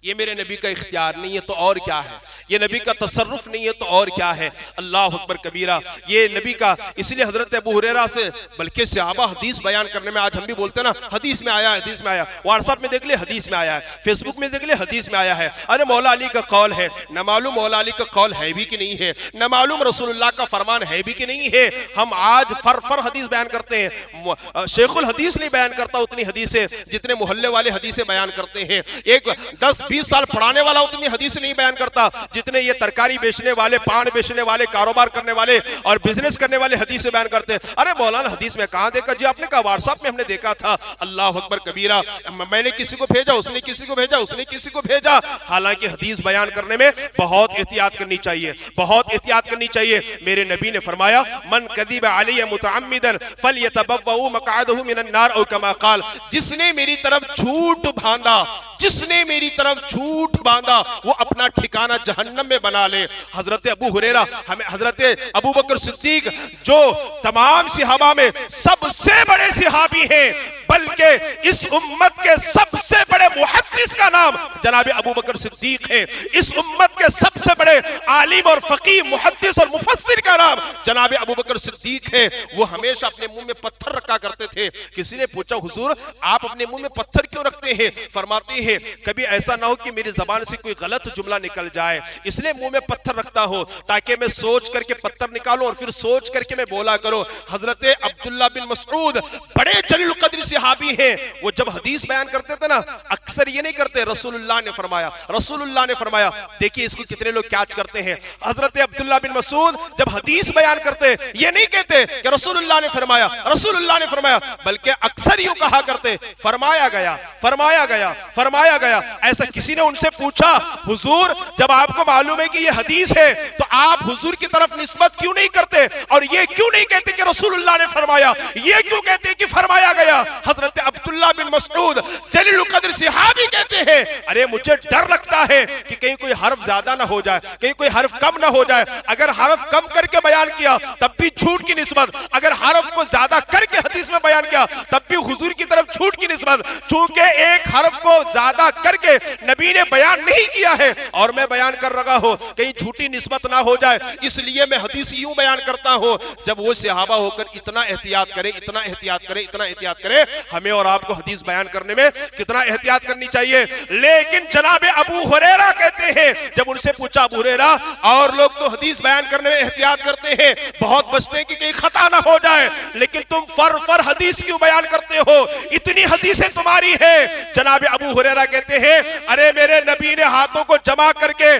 ये मेरे नबी का इख्तियार नहीं है तो और क्या है, ये नबी का तसर्रुफ नहीं है तो और क्या है। अल्लाह अकबर कबीरा, ये नबी का। इसलिए हजरत अबू हुरैरा से, बल्कि सहाबा हदीस बयान करने में, आज हम भी बोलते हैं ना हदीस में आया, हदीस में आया, व्हाट्सएप में देख ले हदीस में आया है, फेसबुक में देख ले हदीस में आया है। अरे मौला अली का कौल है, न मालूम मौला अली का कौल है भी कि नहीं है, न मालूम रसूलुल्लाह का फरमान है भी कि नहीं है। हम आज फर हदीस बयान करते हैं। शेखुल हदीस नहीं बयान करता उतनी हदीसें जितने मोहल्ले वाले हदीसें बयान करते हैं। एक 10-20 साल पढ़ाने वाला उतनी हदीस नहीं बयान करता जितने ये तरकारी बेचने वाले, पान बेचने वाले, कारोबार करने वाले और बिजनेस करने वाले हदीसें बयान करते हैं। अरे मौलाना हदीस में कहां देखा जी? आपने कहा व्हाट्सएप में हमने देखा था। अल्लाह अकबर कबीरा, मैंने किसी को भेजा, उसने किसी को भेजा, उसने किसी को भेजा। हालांकि हदीस बयान करने में बहुत एहतियात करनी चाहिए, बहुत एहतियात करनी चाहिए। मेरे नबी ने फरमाया, मन कज़िब अलैहि मुतअम्मिदन फलयतबव्वअ मक़अदहु मिनन नार औ कमा क़ाल। जिसने मेरी तरफ झूठ बांधा, जिसने मेरी तरफ झूठ बांधा, वो अपना ठिकाना जहन्नम में बना ले। हजरत अबू हुरैरा, हमें हजरत अबू बकर सिद्दीक जो तमाम सहाबा में सबसे बड़े सहाबी हैं, बल्कि इस उम्मत के सबसे बड़े मुहद्दिस का नाम जनाब अबू बकर सिद्दीक है। इस उम्मत के सबसे बड़े आलिम और फकीह, मुहद्दिस और मुफस्सिर का नाम जनाब अबू बकर सिद्दीक है। वो हमेशा अपने मुंह में पत्थर रखा करते थे। किसी ने पूछा, हुजूर आप अपने मुंह में पत्थर क्यों रखते हैं? फरमाते हैं, कभी ऐसा ना हो कि मेरी जबान से कोई गलत जुमला निकल जाए, इसलिए मुंह में पत्थर रखता हो, ताकि मैं सोच करके पत्थर निकालूं और फिर सोच करके मैं बोला करूं। हजरत अब्दुल्ला बिन मसऊद बड़े जलील कद्र सहाबी हैं। वो जब हदीस बयान करते थे ना, अक्सर ये नहीं करते रसूलुल्लाह ने फरमाया, रसूलुल्लाह ने फरमाया। देखिए इसको कितने लोग कैच करते हैं। हजरत अब्दुल्ला बिन मसऊद जब हदीस बयान करते, ये नहीं कहते कि रसूलुल्लाह ने फरमाया, रसूलुल्लाह ने फरमाया, बल्कि अक्सर यूं कहा करते, फरमाया गया, फरमाया गया, फरमाया गया। ऐसा किसी ने उनसे पूछा, हुजूर जब आपको मालूम है कि ये हदीस है तो आप हुजूर की तरफ निस्बत क्यों नहीं करते और ये क्यों नहीं कहते कि रसूलुल्लाह ने फरमाया, ये क्यों कहते कि फरमाया गया? हजरत अब्दुल्ला बिन मसऊद जलील कद्र सहाबी कहते हैं, अरे मुझे डर लगता है कि कहीं कोई हर्फ ज्यादा ना हो जाए, कहीं कोई हर्फ कम ना हो जाए। अगर हर्फ कम करके बयान किया तब भी झूठ की निस्बत, अगर हर्फ को ज्यादा करके हदीस में बयान किया तब भी हुजूर की तरफ झूठ की निस्बत। चूंकि एक हर्फ को ज्यादा करके नबी ने बयान नहीं किया है और मैं बयान कर रहा हूं, कहीं झूठी निस्बत ना हो जाए, इसलिए मैं हदीस यूं बयान करता हूं। जब वो सहाबा होकर इतना एहतियात करें, इतना एहतियात करें, इतना एहतियात करें, हमें और आपको हदीस बयान करने में कितना एहतियात करनी चाहिए। लेकिन जनाब अबू हुरैरा कहते हैं, जब उनसे पूछा, अबू हुरैरा और लोग तो हदीस बयान करने में एहतियात करते हैं, बहुत बचते हैं कि कहीं खता ना हो जाए, लेकिन तुम फर हदीस क्यों बयान करते हो? इतनी हदीसें तुम्हारी है। जनाब अबू हुरैरा कहते हैं, अरे मेरे नबी ने हाथों को जमा करके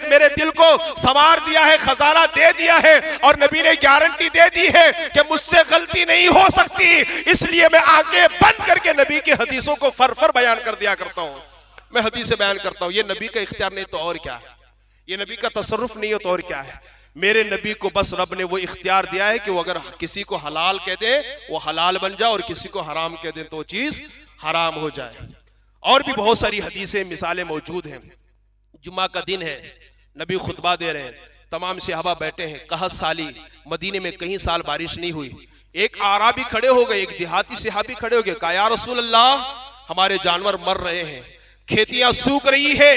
मेरे दिल को संवार दिया है, खजाना दे दिया है और नबी ने गारंटी दे दी है कि मुझसे गलती नहीं हो सकती, इसलिए मैं आंखें बंद करके नबी की हदीसों को फर बयान कर दिया करता हूं। मैं हदीसें बयान करता हूं। ये नबी का इख्तियार नहीं तो और क्या है, ये नबी का तसर्रुफ नहीं है तो और क्या है। मेरे नबी को बस रब ने वो इख्तियार दिया है कि वो अगर किसी को हलाल कह दे वो हलाल बन जाए और किसी को हराम कह दे तो वो चीज हराम हो जाए। और भी बहुत सारी हदीसें, मिसालें मौजूद हैं। जुम्मा का दिन है, नबी खुतबा दे रहे हैं, तमाम सहाबा बैठे हैं, कहत साली, मदीने में कहीं साल बारिश नहीं हुई। एक आराबी खड़े हो गए, एक देहाती सहाबी खड़े हो गए, कहा या रसूल अल्लाह, हमारे जानवर मर रहे हैं, खेतियां सूख रही है,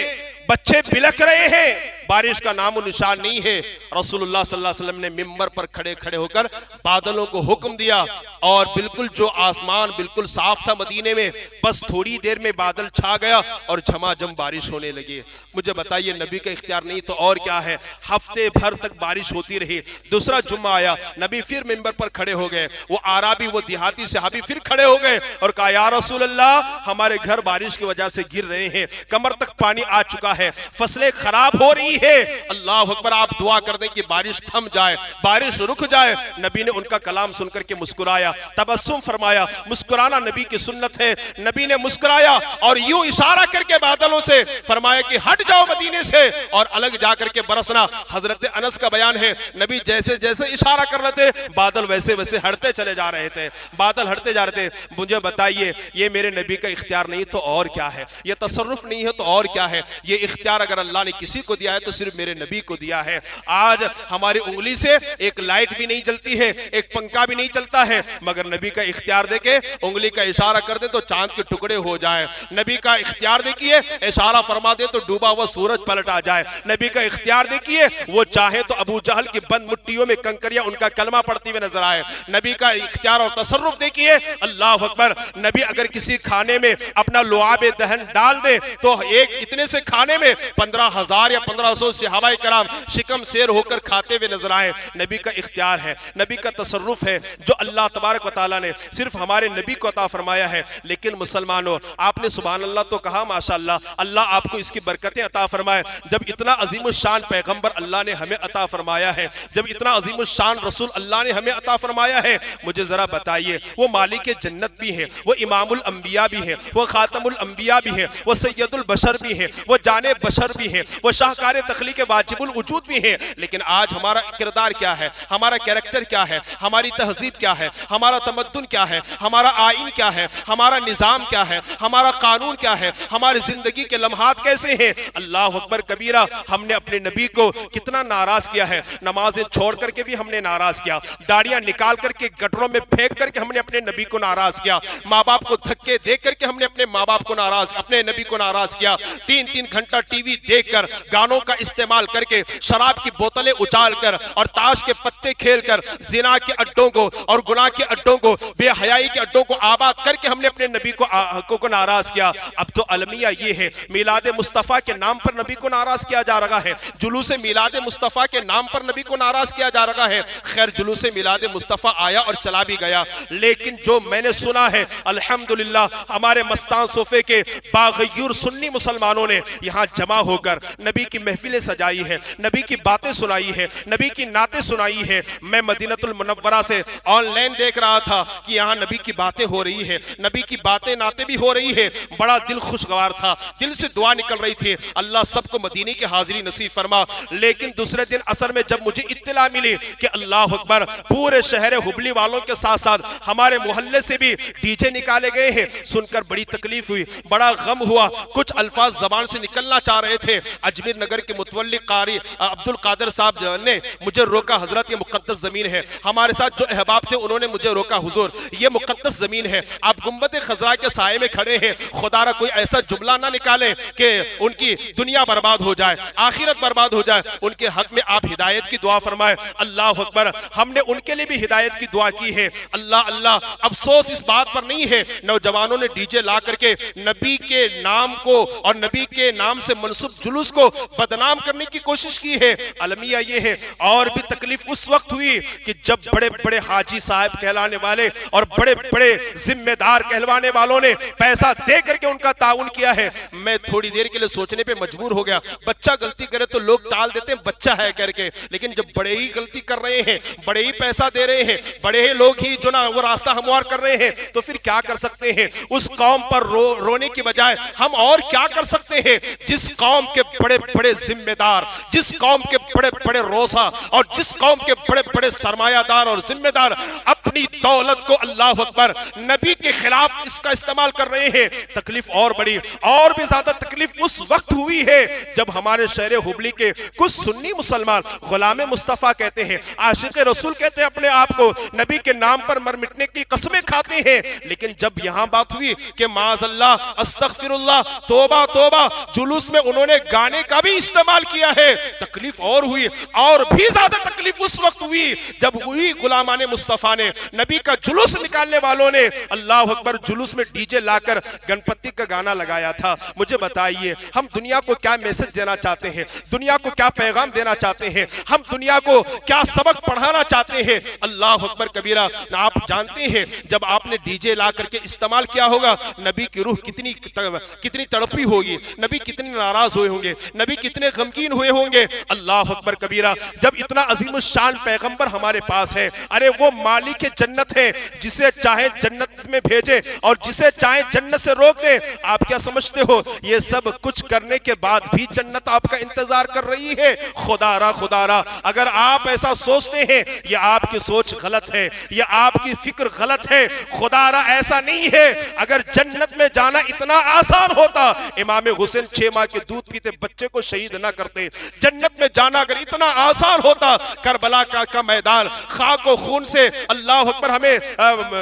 बच्चे बिलख रहे हैं, बारिश का नामो निशान नहीं है। रसूलुल्लाह सल्लल्लाहु अलैहि वसल्लम ने मिंबर पर खड़े खड़े होकर बादलों को हुक्म दिया और बिल्कुल जो आसमान बिल्कुल साफ था मदीने में, बस थोड़ी देर में बादल छा गया और झमाझम बारिश होने लगी। मुझे बताइए, नबी का इख्तियार नहीं तो और क्या है? हफ्ते भर तक बारिश होती रही। दूसरा जुम्मा आया, नबी फिर मिंबर पर खड़े हो गए, वो आराबी, वो देहाती सहाबी फिर खड़े हो गए और कहा या रसूल अल्लाह, हमारे घर बारिश की वजह से गिर रहे हैं, कमर तक पानी आ चुका है, फसलें खराब हो रही है। अल्लाह अकबर, आप दुआ कर दें कि बारिश थम जाए, बारिश रुक जाए। नबी ने उनका कलाम सुनकर के मुस्कुराया, तबस्सुम फरमाया। मुस्कुराना नबी की सुन्नत है। नबी ने मुस्कुराया और यूं इशारा करके बादलों से फरमाया कि हट जाओ मदीने से और अलग जाकर के बरसना। हजरत अनस का बयान है, नबी जैसे जैसे इशारा कर रहे थे बादल वैसे वैसे हटते चले जा रहे थे, बादल हटते जा रहे थे। मुझे बताइए, ये मेरे नबी का इख्तियार नहीं तो और क्या है? ये तसर्रुफ नहीं है तो और क्या है? ये इख्तियार अगर अल्लाह ने किसी को दिया है तो सिर्फ मेरे नबी को दिया है। आज हमारी उंगली से एक लाइट भी नहीं जलती है, एक पंखा भी नहीं चलता है, मगर नबी का इख्तियार देके उंगली का इशारा कर दे तो चांद के टुकड़े हो जाए। नबी का इख्तियार देखिए, इशारा फरमा दे तो डूबा हुआ सूरज पलट आ जाए। नबी का इख्तियार देखिए, वो चाहे तो अबू जहल की बंद मुट्ठियों में कंकरियां उनका कलमा पढ़ती हुए नजर आए। नबी का इख्तियार और तसर्रुफ देखिए, अल्लाह अकबर। नबी अगर किसी खाने में अपना लुआब दहन डाल दे तो एक इतने से खाने में 15,000 या 1500 सहाबाए कराम शिकम शेर होकर खाते हुए नजर आए। नबी का इख्तियार है, नबी का तसर्रुफ है, जो अल्लाह तबारक व तआला ने सिर्फ हमारे नबी को अता फरमाया है। लेकिन मुसलमानों, आपने सुभान अल्लाह तो कहा, माशाअल्लाह, अल्लाह आपको इसकी बरकतें अता फरमाए। जब इतना अजीमुशान पैगंबर अल्लाह ने हमें अता फरमाया है, जब इतना अजीमुशान रसूल अल्लाह ने हमें अता फरमाया है, मुझे जरा बताइए, वो मालिक जन्नत भी है, वो इमामुल अंबिया भी है, वो खातमुल अंबिया भी है, वो सैयदुल बशर भी है, वो जाने बशर भी है, वो शाहकार तखलीक वाजिबुल वजूद भी है। लेकिन आज हमारा किरदार क्या है, हमारा कैरेक्टर क्या है, हमारी तहजीब क्या है, हमारा तमद्दुन क्या है, हमारा आइन क्या है, हमारा निज़ाम क्या है, हमारा कानून क्या है, हमारी जिंदगी के लम्हात कैसे हैं। अल्लाह अकबर कबीरा। हमने अपने नबी को कितना नाराज किया है। नमाजें छोड़ करके भी हमने नाराज किया, दाढ़ियां निकाल करके गटरों में फेंक करके हमने अपने नबी को नाराज किया, माँ बाप को धक्के दे करके हमने अपने माँ बाप को नाराज, अपने नबी को नाराज किया। 3-3 घंटा टीवी देखकर, गानों का इस्तेमाल करके, शराब की बोतलें उछाल कर और ताश के पत्ते खेलकर जिना के अड्डों को और गुनाह के अड्डों को, बेहयाई के अड्डों को आबाद करके हमने अपने नबी को नाराज किया। अब तो अलमिया ये है, मिलाद मुस्तफ़ा के नाम पर नबी को नाराज किया जा रहा है, जुलूस मिलाद मुस्तफ़ा के नाम पर नबी को नाराज किया जा रहा है। खैर, जुलूस मिलाद मुस्तफ़ा आया और चला भी गया, लेकिन जो मैंने सुना है, अल्हम्दुलिल्लाह, हमारे मस्तान सोफे के बागयूर सुन्नी मुसलमानों ने यहाँ जमा होकर नबी की महफिलें सजाई है, नबी की बातें सुनाई है, नबी की नातें सुनाई है। मैं मदीनतुल मुनव्वरा से ऑनलाइन देख रहा था कि यहाँ नबी की बातें हो रही है, नबी की बातें नातें भी हो रही है। बड़ा दिल खुशगवार था, दिल से दुआ निकल रही थी, अल्लाह सबको मदीने की हाजिरी नसीब फरमा। लेकिन दूसरे दिन असर में जब मुझे इत्तला मिली कि अल्लाह अकबर, पूरे शहर हुबली वालों के साथ साथ हमारे मोहल्ले से भी डीजे निकाले गए हैं, सुनकर बड़ी तकलीफ हुई, बड़ा गम हुआ। कुछ अल्फाज जबान से निकलना चाह रहे थे। अजमेर नगर के मुतवल्ली कारी अब्दुल कादिर साहब ने मुझे रोका, हजरत ये मुकद्दस जमीन है। हमारे साथ जो अहबाब थे उन्होंने मुझे रोका, हुजूर ये मुकद्दस जमीन है, आप गुंबद खजरा के साये में खड़े हैं, खुदारा कोई ऐसा जुमला ना निकाले कि उनकी दुनिया बर्बाद हो जाए, आखिरत बर्बाद हो जाए। उनके हक में आप हिदायत की दुआ फरमाए। अल्लाह अकबर, हमने उनके लिए भी हिदायत की दुआ की है। अल्लाह अल्लाह, अफसोस इस बात पर नहीं है, नौजवानों ने डीजे ला करके नबी के नाम को और नबी के नाम से मनसूब जुलूस को बदनाम करने की कोशिश की है। अलमिया ये है, और भी तकलीफ उस वक्त हुई कि जब बड़े बड़े हाजी साहब कहलाने वाले और बड़े बड़े जिम्मेदार कहलवाने वालों ने पैसा दे करके उनका ताउन किया है। मैं थोड़ी देर के लिए सोचने पे मजबूर हो गया, बच्चा गलती करे तो लोग टाल देते हैं बच्चा है करके, लेकिन जब बड़े ही गलती कर रहे हैं, बड़े ही पैसा दे रहे हैं, बड़े ही लोग ही जो ना वो रास्ता हमवार कर रहे हैं, तो फिर क्या कर सकते हैं। उस कौम पर रोने की बजाय हम और क्या कर सकते हैं। जिस कौम के बड़े बड़े जिम्मेदार, जिस कौम के बड़े बड़े रोसा और जिस कौम के बड़े बड़े सरमायादार और जिम्मेदार अपनी दौलत को अल्लाह अकबर नबी के खिलाफ इसका इस्तेमाल कर रहे हैं, तकलीफ और बड़ी, और भी ज्यादा तकलीफ उस वक्त हुई है जब हमारे शहर हुबली के कुछ सुन्नी मुसलमान गुलाम मुस्तफा कहते हैं, आशिक रसूल कहते हैं अपने आप को, नबी के नाम पर मर मिटने की कसमें खाते हैं। लेकिन जब यहां बात हुई कि माज़अल्लाह, अस्तगफिरुल्लाह, तौबा तौबा, जुलूस में उन्होंने गाने का भी इस्तेमाल किया है, तकलीफ और हुई। और भी ज्यादा तकलीफ उस वक्त हुई जब हुई गुलामाने मुस्तफा ने, नबी का जुलूस निकालने वालों ने, अल्लाह अकबर, जुलूस में डीजे लाकर गणपति का गाना लगाया था। मुझे बताइए, हम दुनिया को क्या मैसेज देना चाहते हैं, दुनिया को क्या पैगाम देना चाहते हैं, हम दुनिया को क्या सबक पढ़ाना चाहते हैं। अल्लाह अकबर कबीरा। आप जानते हैं जब आपने डीजे ला करके इस्तेमाल किया होगा, नबी की रूह कितनी तड़पी होगी, नबी कितने नाराज हुए होंगे, नबी कितने गमगीन हुए होंगे। अल्लाह अकबर कबीरा। जब इतना अजीम शान पैगंबर हमारे पास है, अरे वो मालिक जन्नत है, जिसे चाहे जन्नत में भेजे और जिसे चाहे जन्नत से रोक दे। आप क्या समझते हो ये सब कुछ करने के बाद भी जन्नत आपका इंतजार कर रही है? खुदारा खुदारा, अगर आप ऐसा सोचते हैं, ये आपकी सोच गलत है, ये आपकी फिक्र गलत है। खुदारा ऐसा नहीं है। अगर जन्नत में जाना इतना आसान होता, इमाम हुसैन 6 माह के दूध पीते बच्चे को शहीद शहीद ना करते। जन्नत में जाना अगर इतना आसान होता, करबला का मैदान खाक और खून से, अल्लाह अकबर, हमें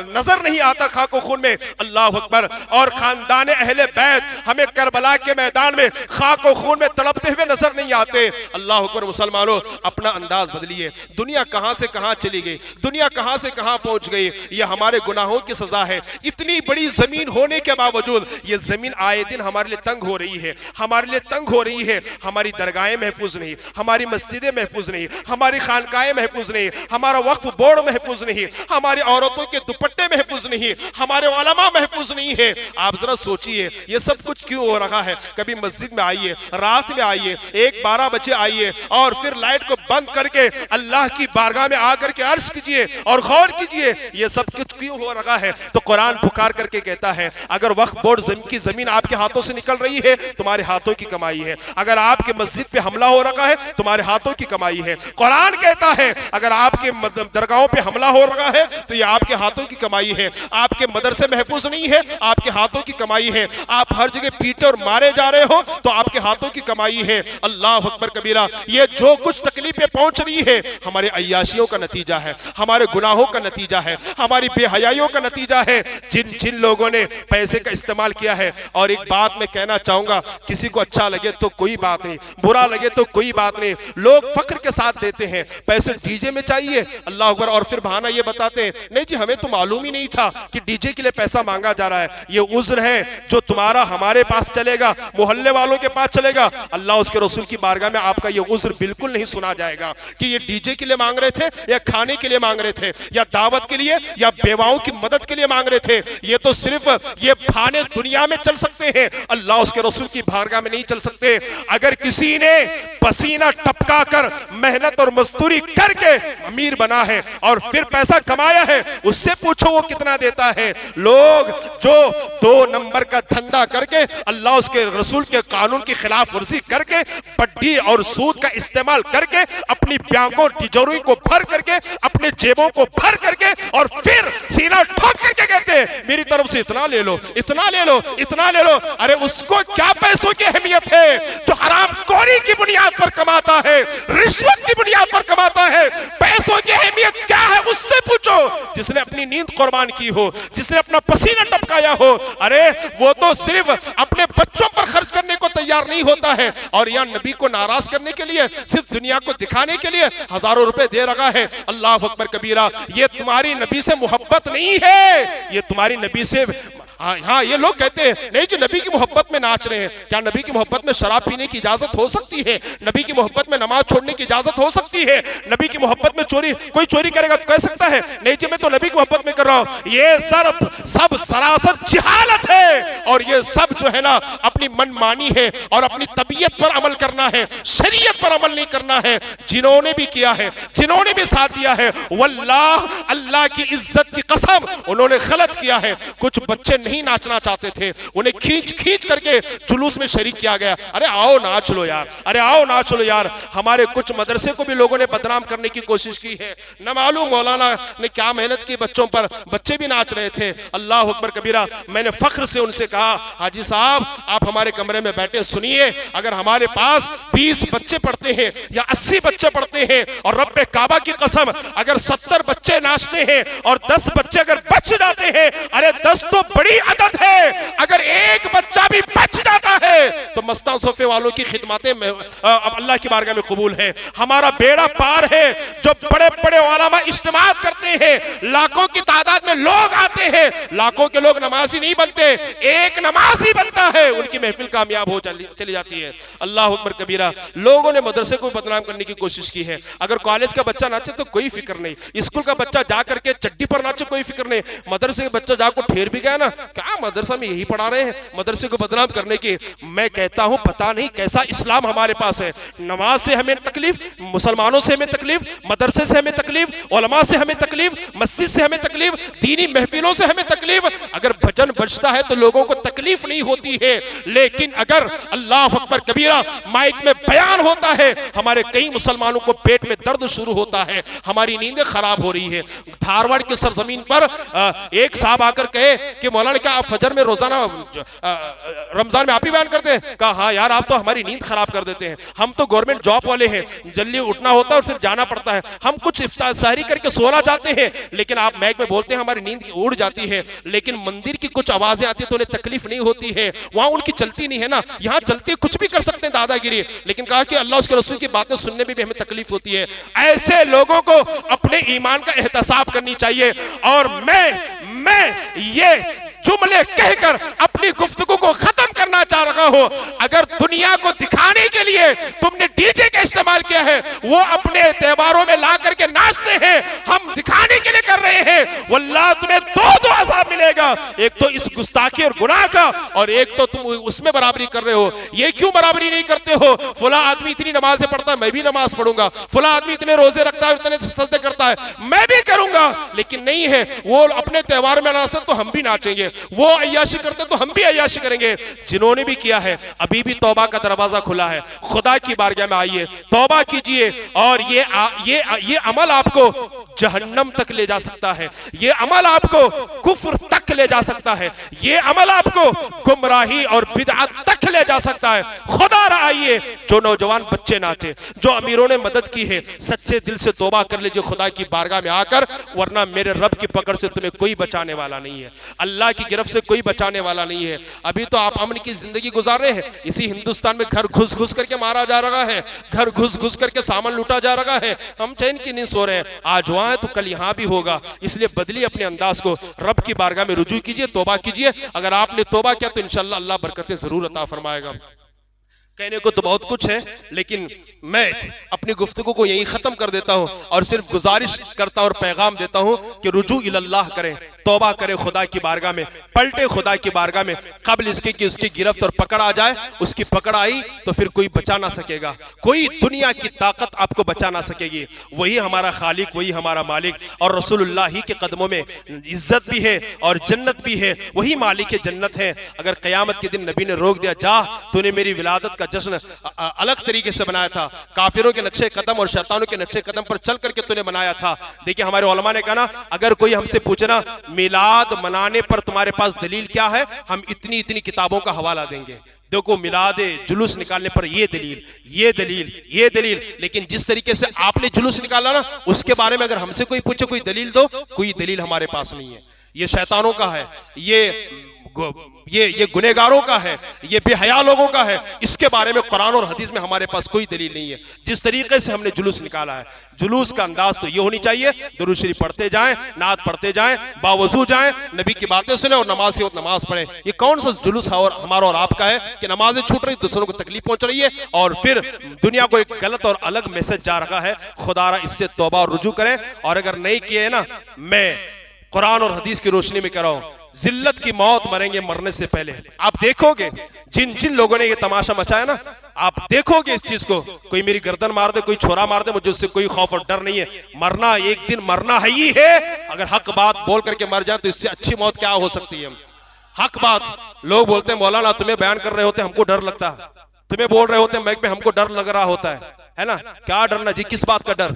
नजर नहीं आता खाक और खून में, अल्लाह अकबर, और खानदान अहले बैत हमें करबला के मैदान में खाक और खून में तड़पते हुए नजर नहीं आते। अल्लाह अकबर। मुसलमानों, अपना अंदाज बदलिए। दुनिया कहां से कहां चली गई, दुनिया कहां से कहां पहुंच गई। ये हमारे गुनाहों की सजा है। इतनी बड़ी जमीन होने के बावजूद ये जमीन आए दिन हमारे लिए तंग हो रही है, हमारे लिए तंग हो रही है। हमारी दरगाहें महफूज नहीं, हमारी मस्जिदें महफूज नहीं, हमारी खानकाएं महफूज नहीं, हमारा वक्फ बोर्ड महफूज नहीं, हमारी औरतों के दुपट्टे महफूज नहीं, हमारे उलमा महफूज नहीं है। आप जरा सोचिए ये सब कुछ क्यों हो रहा है। कभी मस्जिद में आइए, रात में आइए, 1-12 बजे आइए और फिर लाइट को बंद करके अल्लाह की बारगाह में आकर के अर्ज कीजिए और गौर कीजिए ये सब कुछ क्यों हो रहा है। तो कुरान पुकार करके कहता है अगर वक्फ बोर्ड की जमीन आपके हाथों से निकल रही है, तुम्हारे हाथों की कमाई है। अगर आपके मस्जिद पे हमला हो रहा है, तुम्हारे हाथों की कमाई है। कुरान कहता है अगर आपके दरगाहों पे हमला हो रहा है तो ये आपके हाथों की कमाई है। आपके मदरसे महफूज नहीं है, आपके हाथों की कमाई है। आप हर जगह पीटे और मारे जा रहे हो तो आपके हाथों की कमाई है। अल्लाह अकबर कबीरा। ये जो कुछ तकलीफें पहुंच रही है हमारे अय्याशियों का नतीजा है, हमारे गुनाहों का नतीजा है, हमारी बेहयाइयों का नतीजा है। जिन जिन लोगों ने पैसे का इस्तेमाल किया है। और एक बात मैं कहना चाहूंगा, किसी को अच्छा लगे तो कोई बात नहीं, बुरा लगे तो कोई बात नहीं, लोग फक्र के साथ देते हैं। पैसे डीजे में चाहिए, अल्लाह अकबर, और फिर बहाना ये बताते हैं नहीं जी हमें तो मालूम ही नहीं था कि डीजे के लिए पैसा मांगा जा रहा है। ये उज्र है जो तुम्हारा हमारे पास चलेगा, मोहल्ले वालों के पास चलेगा। अल्लाह उसके रसूल की बारगाह में आपका ये उज्र बिल्कुल नहीं सुना जाएगा कि ये डीजे के लिए मांग रहे थे या खाने के लिए मांग रहे थे या दावत के लिए या बेवाओं की मदद के लिए मांग रहे थे। ये तो सिर्फ ये बहाने दुनिया में चल सकते हैं, अल्लाह उसके रसूल की बारगाह में नहीं चल सकते। अगर किसी ने पसीना टपका कर मेहनत और मजदूरी करके अमीर बना है और फिर पैसा कमाया है, उससे पूछो वो कितना देता है। लोग जो 2 नंबर का धंधा करके अल्लाह उसके रसूल के कानून की खिलाफ वर्जी करके बड्डी और सूद का इस्तेमाल करके अपनी बैंकों तिजोरी को भर करके अपने जेबों को भर करके और फिर सीना ठोक करके कहते हैं मेरी तरफ से इतना ले लो, इतना ले लो, इतना ले लो। अरे उसको क्या पैसों की अहमियत है जो हराम खोरी की बुनियाद पर कमाता है, रिश्वत की बुनियाद पर कमाता है। पैसों की अहमियत क्या है उससे पूछो, जिसने अपनी नींद कुर्बान की हो, जिसने अपना पसीना टपकाया हो। अरे वो तो सिर्फ अपने बच्चों पर खर्च करने को तैयार नहीं होता है और यहाँ नबी को नाराज करने के लिए, सिर्फ दुनिया को दिखाने के लिए हजारों रुपए दे रहा है। अल्लाह अकबर कबीरा। ये तुम्हारी नबी से मोहब्बत नहीं है, ये तुम्हारी नबी से। हाँ ये लोग कहते हैं नहीं जो नबी की मोहब्बत में नाच रहे हैं। क्या नबी की मोहब्बत में शराब पीने की इजाजत हो सकती है? नबी की मोहब्बत में नमाज छोड़ने की इजाजत हो सकती है? नबी की मोहब्बत में कोई चोरी करेगा तो कह सकता है नहीं जी मैं तो नबी की मोहब्बत में कर रहा हूं। ये सब सरासर जिहालत है और ये सब जो है ना अपनी मनमानी है और अपनी तबीयत पर अमल करना है, शरीयत पर अमल नहीं करना है। जिन्होंने भी किया है, जिन्होंने भी साथ दिया है, वल्लाह अल्लाह की इज्जत की कसम उन्होंने गलत किया है। कुछ बच्चे नहीं नाचना चाहते थे, उन्हें खींच खींच करके जुलूस में शरीक किया गया। अरे आओ नाच लो यार, अरे आओ नाच लो यार। हमारे कुछ मदरसे को भी लोगों ने बदनाम करने की कोशिश की है। न मालूम मौलाना ने क्या मेहनत की बच्चों पर, बच्चे भी नाच रहे थे। अल्लाह अकबर कबीरा। मैंने फख्र से उनसे कहा हाजी साहब आप हमारे कमरे में बैठे सुनिए, अगर हमारे पास 20 बच्चे पढ़ते हैं या 80 बच्चे पढ़ते हैं और रब्बे काबा की कसम अगर 70 बच्चे नाचते हैं और 10 बच्चे अगर बच जाते हैं, अरे 10 तो बड़ी आदत है, अगर एक बच्चा भी बच जाता है तो मस्तान सोफे वालों की खिदमतें अल्लाह की बारगाह में कबूल है। हमारा बेड़ा पार है। जो बड़े बड़े उलमा इज्तिमा करते हैं, लाखों की तादाद में लोग आते हैं, लाखों के लोग नमाजी नहीं बनते, एक नमाजी बनता है, उनकी महफिल कामयाब हो चली जाती है। अल्लाह अकबर कबीरा। लोगों ने मदरसे को बदनाम करने की कोशिश की है। अगर कॉलेज का बच्चा नाचे तो कोई फिक्र नहीं, स्कूल का बच्चा जा करके चड्डी पर नाचे कोई फिक्र नहीं, मदरसे के बच्चा जाकर ठेर भी गया ना क्या मदरसा में यही पढ़ा रहे हैं, मदरसे को बदनाम करने की। मैं कहता हूं पता नहीं कैसा इस्लाम हमारे पास है। नमाज से हमें तकलीफ, मुसलमानों से हमें तकलीफ, मदरसे से हमें तकलीफ, उलमा से हमें तकलीफ, मस्जिद से हमें तकलीफ, दीनी महफिलों से हमें तकलीफ। अगर भजन बजता है तो लोगों को तकलीफ नहीं होती है, लेकिन अगर अल्लाह अकबर कबीरा माइक में बयान होता है हमारे कई मुसलमानों को पेट में दर्द शुरू होता है, हमारी नींदें खराब हो रही है। धारवाड़ की सरजमीन पर एक साहब आकर कहे कि मौलाना क्या आप फजर में रोजाना रमजान में आप ही बयान बैन करते हैं? कहा हाँ यार, आप तो हमारी नींद खराब कर देते हैं, हम तो गवर्नमेंट जॉब वाले हैं, जल्दी उठना होता है और फिर जाना पड़ता है, हम कुछ इफ्तार सहरी करके सोना चाहते हैं, लेकिन आप मैक में बोलते हैं हमारी नींद उड़ जाती है। लेकिन मंदिर की कुछ आवाजें आती है तो उन्हें तकलीफ नहीं होती है, वहां उनकी चलती नहीं है ना, यहाँ चलती है, कुछ भी कर सकते हैं दादागिरी, लेकिन कहा कि अल्लाह उसके रसूल की बातें सुनने में भी हमें तकलीफ होती है। ऐसे लोगों को अपने ईमान का एहतसाब करनी चाहिए। और मैं ये जुमले कहकर अपनी गुफ्तगू को खत्म करना चाह रहा हूं। अगर दुनिया को दिखाने के लिए तुमने डीजे का इस्तेमाल किया है, वो अपने त्योहारों में ला करके नाचते हैं, हम दिखाने के लिए कर रहे हैं, वल्लाह तुम्हें दो अज़ाब मिलेगा, एक तो इस गुस्ताखी और गुनाह का, और एक तो तुम उसमें बराबरी कर रहे हो। ये क्यों बराबरी नहीं करते हो? फला आदमी इतनी नमाजें पढ़ता है, मैं भी नमाज पढ़ूंगा, फला आदमी इतने रोजे रखता है, इतने सजदे करता है, मैं भी करूंगा, लेकिन नहीं है, वो अपने त्योहार में नाचते तो हम भी नाचेंगे, वो अय्याशी करते तो हम भी अय्याशी करेंगे। जिन्होंने भी किया है अभी भी तौबा का दरवाजा खुला है, खुदा की बारगाह में आइए, तौबा कीजिए, और ये अमल आपको जहन्नम तक ले जा सकता है, ये अमल आपको कुफ्र तक ले जा सकता है, ये अमल आपको गुमराही और बिदअत तक ले जा सकता है। खुदा आइए, जो नौजवान बच्चे नाचे, जो अमीरों ने मदद की है, सच्चे दिल से तौबा कर लीजिए खुदा की बारगाह में आकर, वरना मेरे रब की पकड़ से तुम्हें कोई बचाने वाला नहीं है, अल्लाह की गिरफ्त से कोई बचाने वाला नहीं है। अभी तो आप अमन की जिंदगी गुजार रहे हैं, इसी हिंदुस्तान में घर घुस घुस करके मारा जा रहा है, घर घुस घुस करके सामान लूटा जा रहा है, हम चैन की नहीं सो रहे हैं। आज वहां है तो कल यहां भी होगा, इसलिए बदलिए अपने अंदाज को, रब की बारगाह में रुजू कीजिए, तौबा कीजिए। अगर आपने तौबा किया तो इंशाअल्लाह अल्लाह बरकतें जरूर अता फरमाएगा। कहने को तो बहुत कुछ है, लेकिन मैं अपनी गुफ्तगू को यहीं खत्म कर देता हूं और सिर्फ गुजारिश करता हूं और पैगाम देता हूं कि रुजू इल्लाह करें, तौबा करें खुदा की बारगाह में, पलटे खुदा की बारगाह में, कबल इसके कि उसकी गिरफ्त और पकड़ आ जाए। उसकी पकड़ आई तो फिर कोई बचा ना सकेगा, कोई दुनिया की ताकत आपको बचा ना सकेगी। वही हमारा खालिक, वही हमारा मालिक, और रसूलुल्लाह ही के कदमों में इज्जत भी है और जन्नत भी है, वही मालिक जन्नत है। अगर क़यामत के दिन नबी ने रोक दिया, जा तूने मेरी विलादत का जश्न अलग तरीके से बनाया था, काफिरों के नक्शे कदम और शैतानों के नक्शे कदम पर चल करके तूने बनाया था। देखिए हमारे उलमा ने कहा ना, अगर कोई हमसे पूछे ना मिलाद मनाने पर तुम्हारे पास दलील क्या है, हम इतनी इतनी किताबों का हवाला देंगे। देखो मिलादे जुलूस निकालने पर ये दलील, ये दलील, ये दलील, लेकिन जिस तरीके से आपने जुलूस निकाला ना, उसके बारे में अगर हमसे कोई पूछे कोई दलील दो, कोई दलील हमारे पास नहीं है। ये शैतानों का है, ये गुनहगारों का है, ये बेहया लोगों का है। इसके बारे में कुरान और हदीस में हमारे पास कोई दलील नहीं है। जिस तरीके से हमने जुलूस निकाला है, जुलूस का अंदाज तो ये होनी चाहिए, दुरूद शरीफ पढ़ते जाएं, नात पढ़ते जाएं, बावजू जाएं, नबी की बातें सुने और नमाज से नमाज पढ़ें। ये कौन सा जुलूस और हमारा और आपका है कि नमाजें छूट रही, दूसरों को तकलीफ पहुंच रही है और फिर दुनिया को एक गलत और अलग मैसेज जा रहा है। खुदारा इससे तौबा और रुजू करें, और अगर नहीं किए ना, मैं कुरान और हदीस की रोशनी में कह रहा हूं, जिल्लत की मौत मरेंगे मरने से पहले। आप देखोगे जिन जिन लोगों ने ये तमाशा मचाया ना, आप देखोगे इस चीज को, कोई मेरी गर्दन मार दे, कोई छोरा मार दे, मुझे उससे कोई खौफ और डर नहीं है। मरना एक दिन मरना है ही है। अगर हक बात बोल करके मर जाए तो इससे अच्छी मौत क्या हो सकती है। हक बात लोग बोलते हैं मौलाना तुम्हें बयान कर रहे होते हमको डर लगता है, तुम्हें बोल रहे होते मैक में हमको डर लग रहा होता है ना। क्या डरना जी, किस बात का डर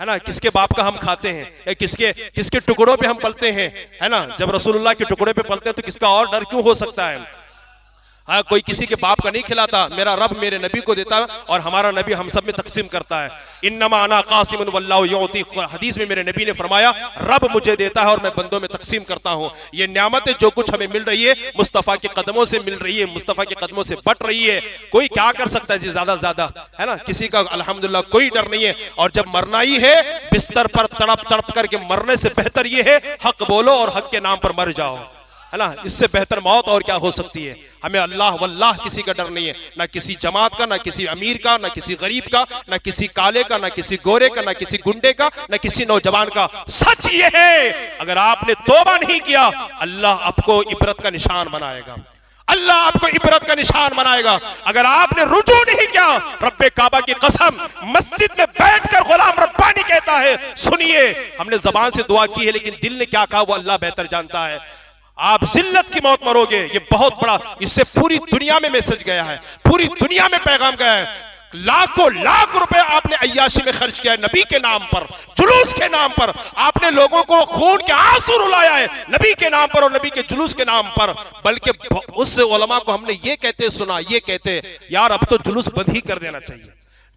है ना? किसके बाप का हम खाते हैं या किसके टुकड़ों पे हम पलते हैं, है ना? जब रसूलुल्लाह के टुकड़े पे पलते हैं तो किसका और डर क्यों हो सकता है? हाँ, कोई किसी के बाप का नहीं खिलाता, मेरा रब मेरे नबी को देता है और हमारा नबी हम सब में तकसीम करता है। इन्नमा अना कासिमुन वल्लाहु युती, हदीस में मेरे नबी ने फरमाया रब मुझे देता है और मैं बंदों में तकसीम करता हूँ। ये नियामतें जो कुछ हमें मिल रही है मुस्तफ़ा के कदमों से मिल रही है, मुस्तफ़ा के कदमों से बट रही है। कोई क्या कर सकता है जी ज्यादा से ज्यादा, है ना? किसी का अल्हम्दुलिल्लाह कोई डर नहीं है। और जब मरना ही है बिस्तर पर तड़प तड़प करके मरने से बेहतर ये है हक बोलो और हक के नाम पर मर जाओ, है ना? इससे बेहतर मौत और क्या हो सकती है? हमें अल्लाह वल्लाह किसी का डर नहीं है, ना किसी जमात का, ना किसी अमीर का, ना किसी गरीब का, ना किसी काले का, ना किसी गोरे का, ना किसी गुंडे का, ना किसी नौजवान का। सच ये है, अगर आपने तौबा नहीं किया अल्लाह आपको इबरत का निशान बनाएगा, अल्लाह आपको इबरत का निशान बनाएगा। अगर आपने रुजू नहीं किया, रब्बे काबा की कसम, मस्जिद में बैठकर गुलाम रब्बानी कहता है, सुनिए हमने जबान से दुआ की है लेकिन दिल ने क्या कहा वो अल्लाह बेहतर जानता है। आप जिल्लत की मौत मरोगे, ये बहुत बड़ा, इससे पूरी दुनिया में मैसेज गया है, पूरी दुनिया में पैगाम गया है। लाखों लाख रुपए आपने अय्याशी में खर्च किया है नबी के नाम पर, जुलूस के नाम पर। आपने लोगों को खून के आंसू रुलाया है नबी के नाम पर और नबी के जुलूस के नाम पर। बल्कि उस उलमा को हमने ये कहते सुना, ये कहते यार अब तो जुलूस बंद ही कर देना चाहिए,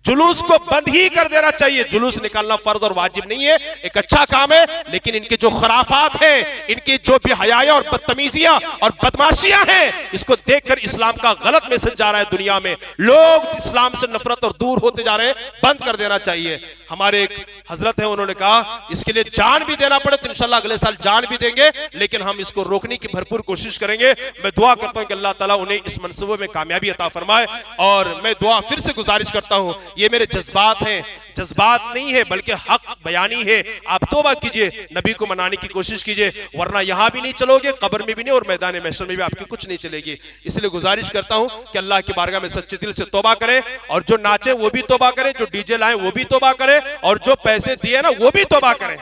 जुलूस को बंद ही कर देना चाहिए। जुलूस निकालना फर्ज और वाजिब नहीं है, एक अच्छा काम है, लेकिन इनके जो खराफात हैं, इनकी जो बेहयाया और बदतमीजियां और बदमाशियां हैं, इसको देखकर इस्लाम का गलत मैसेज जा रहा है दुनिया में। लोग इस्लाम से नफरत और दूर होते जा रहे हैं, बंद कर देना चाहिए। हमारे एक हजरत है, उन्होंने कहा इसके लिए जान भी देना पड़े तो इंशाल्लाह अगले साल जान भी देंगे, लेकिन हम इसको रोकने की भरपूर कोशिश करेंगे। मैं दुआ करता हूं कि अल्लाह ताला उन्हें इस मंसूबे में कामयाबी अता फरमाए। और मैं दुआ फिर से गुजारिश करता हूं, ये मेरे जज्बात हैं, जज्बात नहीं है बल्कि हक बयानी है। आप तौबा कीजिए, नबी को मनाने की कोशिश कीजिए, वरना यहां भी नहीं चलोगे, कब्र में भी नहीं और मैदान महशर में भी आपकी कुछ नहीं चलेगी। इसलिए गुजारिश करता हूं कि अल्लाह की बारगाह में सच्चे दिल से तौबा करें, और जो नाचे वो भी तौबा करें, जो डीजे लाए वो भी तौबा करें, और जो पैसे दिए ना वो भी तौबा करें।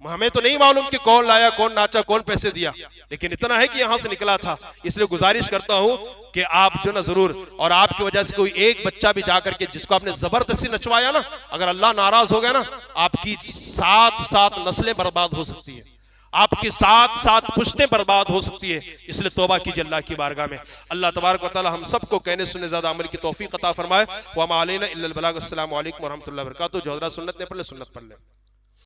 हमें तो नहीं मालूम कि कौन लाया, कौन नाचा, कौन पैसे दिया, लेकिन इतना है कि यहां से निकला था। इसलिए गुजारिश करता हूं कि आप जो ना जरूर, और आपकी वजह से कोई एक बच्चा भी जाकर के जिसको आपने जबरदस्ती नचवाया ना, अगर अल्लाह नाराज हो गया ना, आपकी 7 नस्लें बर्बाद हो सकती है, आपकी 7 पुश्तें बर्बाद हो सकती है। इसलिए तौबा कीजिए अल्लाह की बारगाह में। अल्लाह तबारक व तआला हम सबको कहने सुनने ज्यादा अमल की तौफीक अता फरमाए। व मा अलैना इल्लल बलाग। अस्सलामु अलैकुम व रहमतुल्लाहि व बरकातुहू। जो हज़रात सुन्नत ने पढ़ ले, सुन्नत पढ़ ले।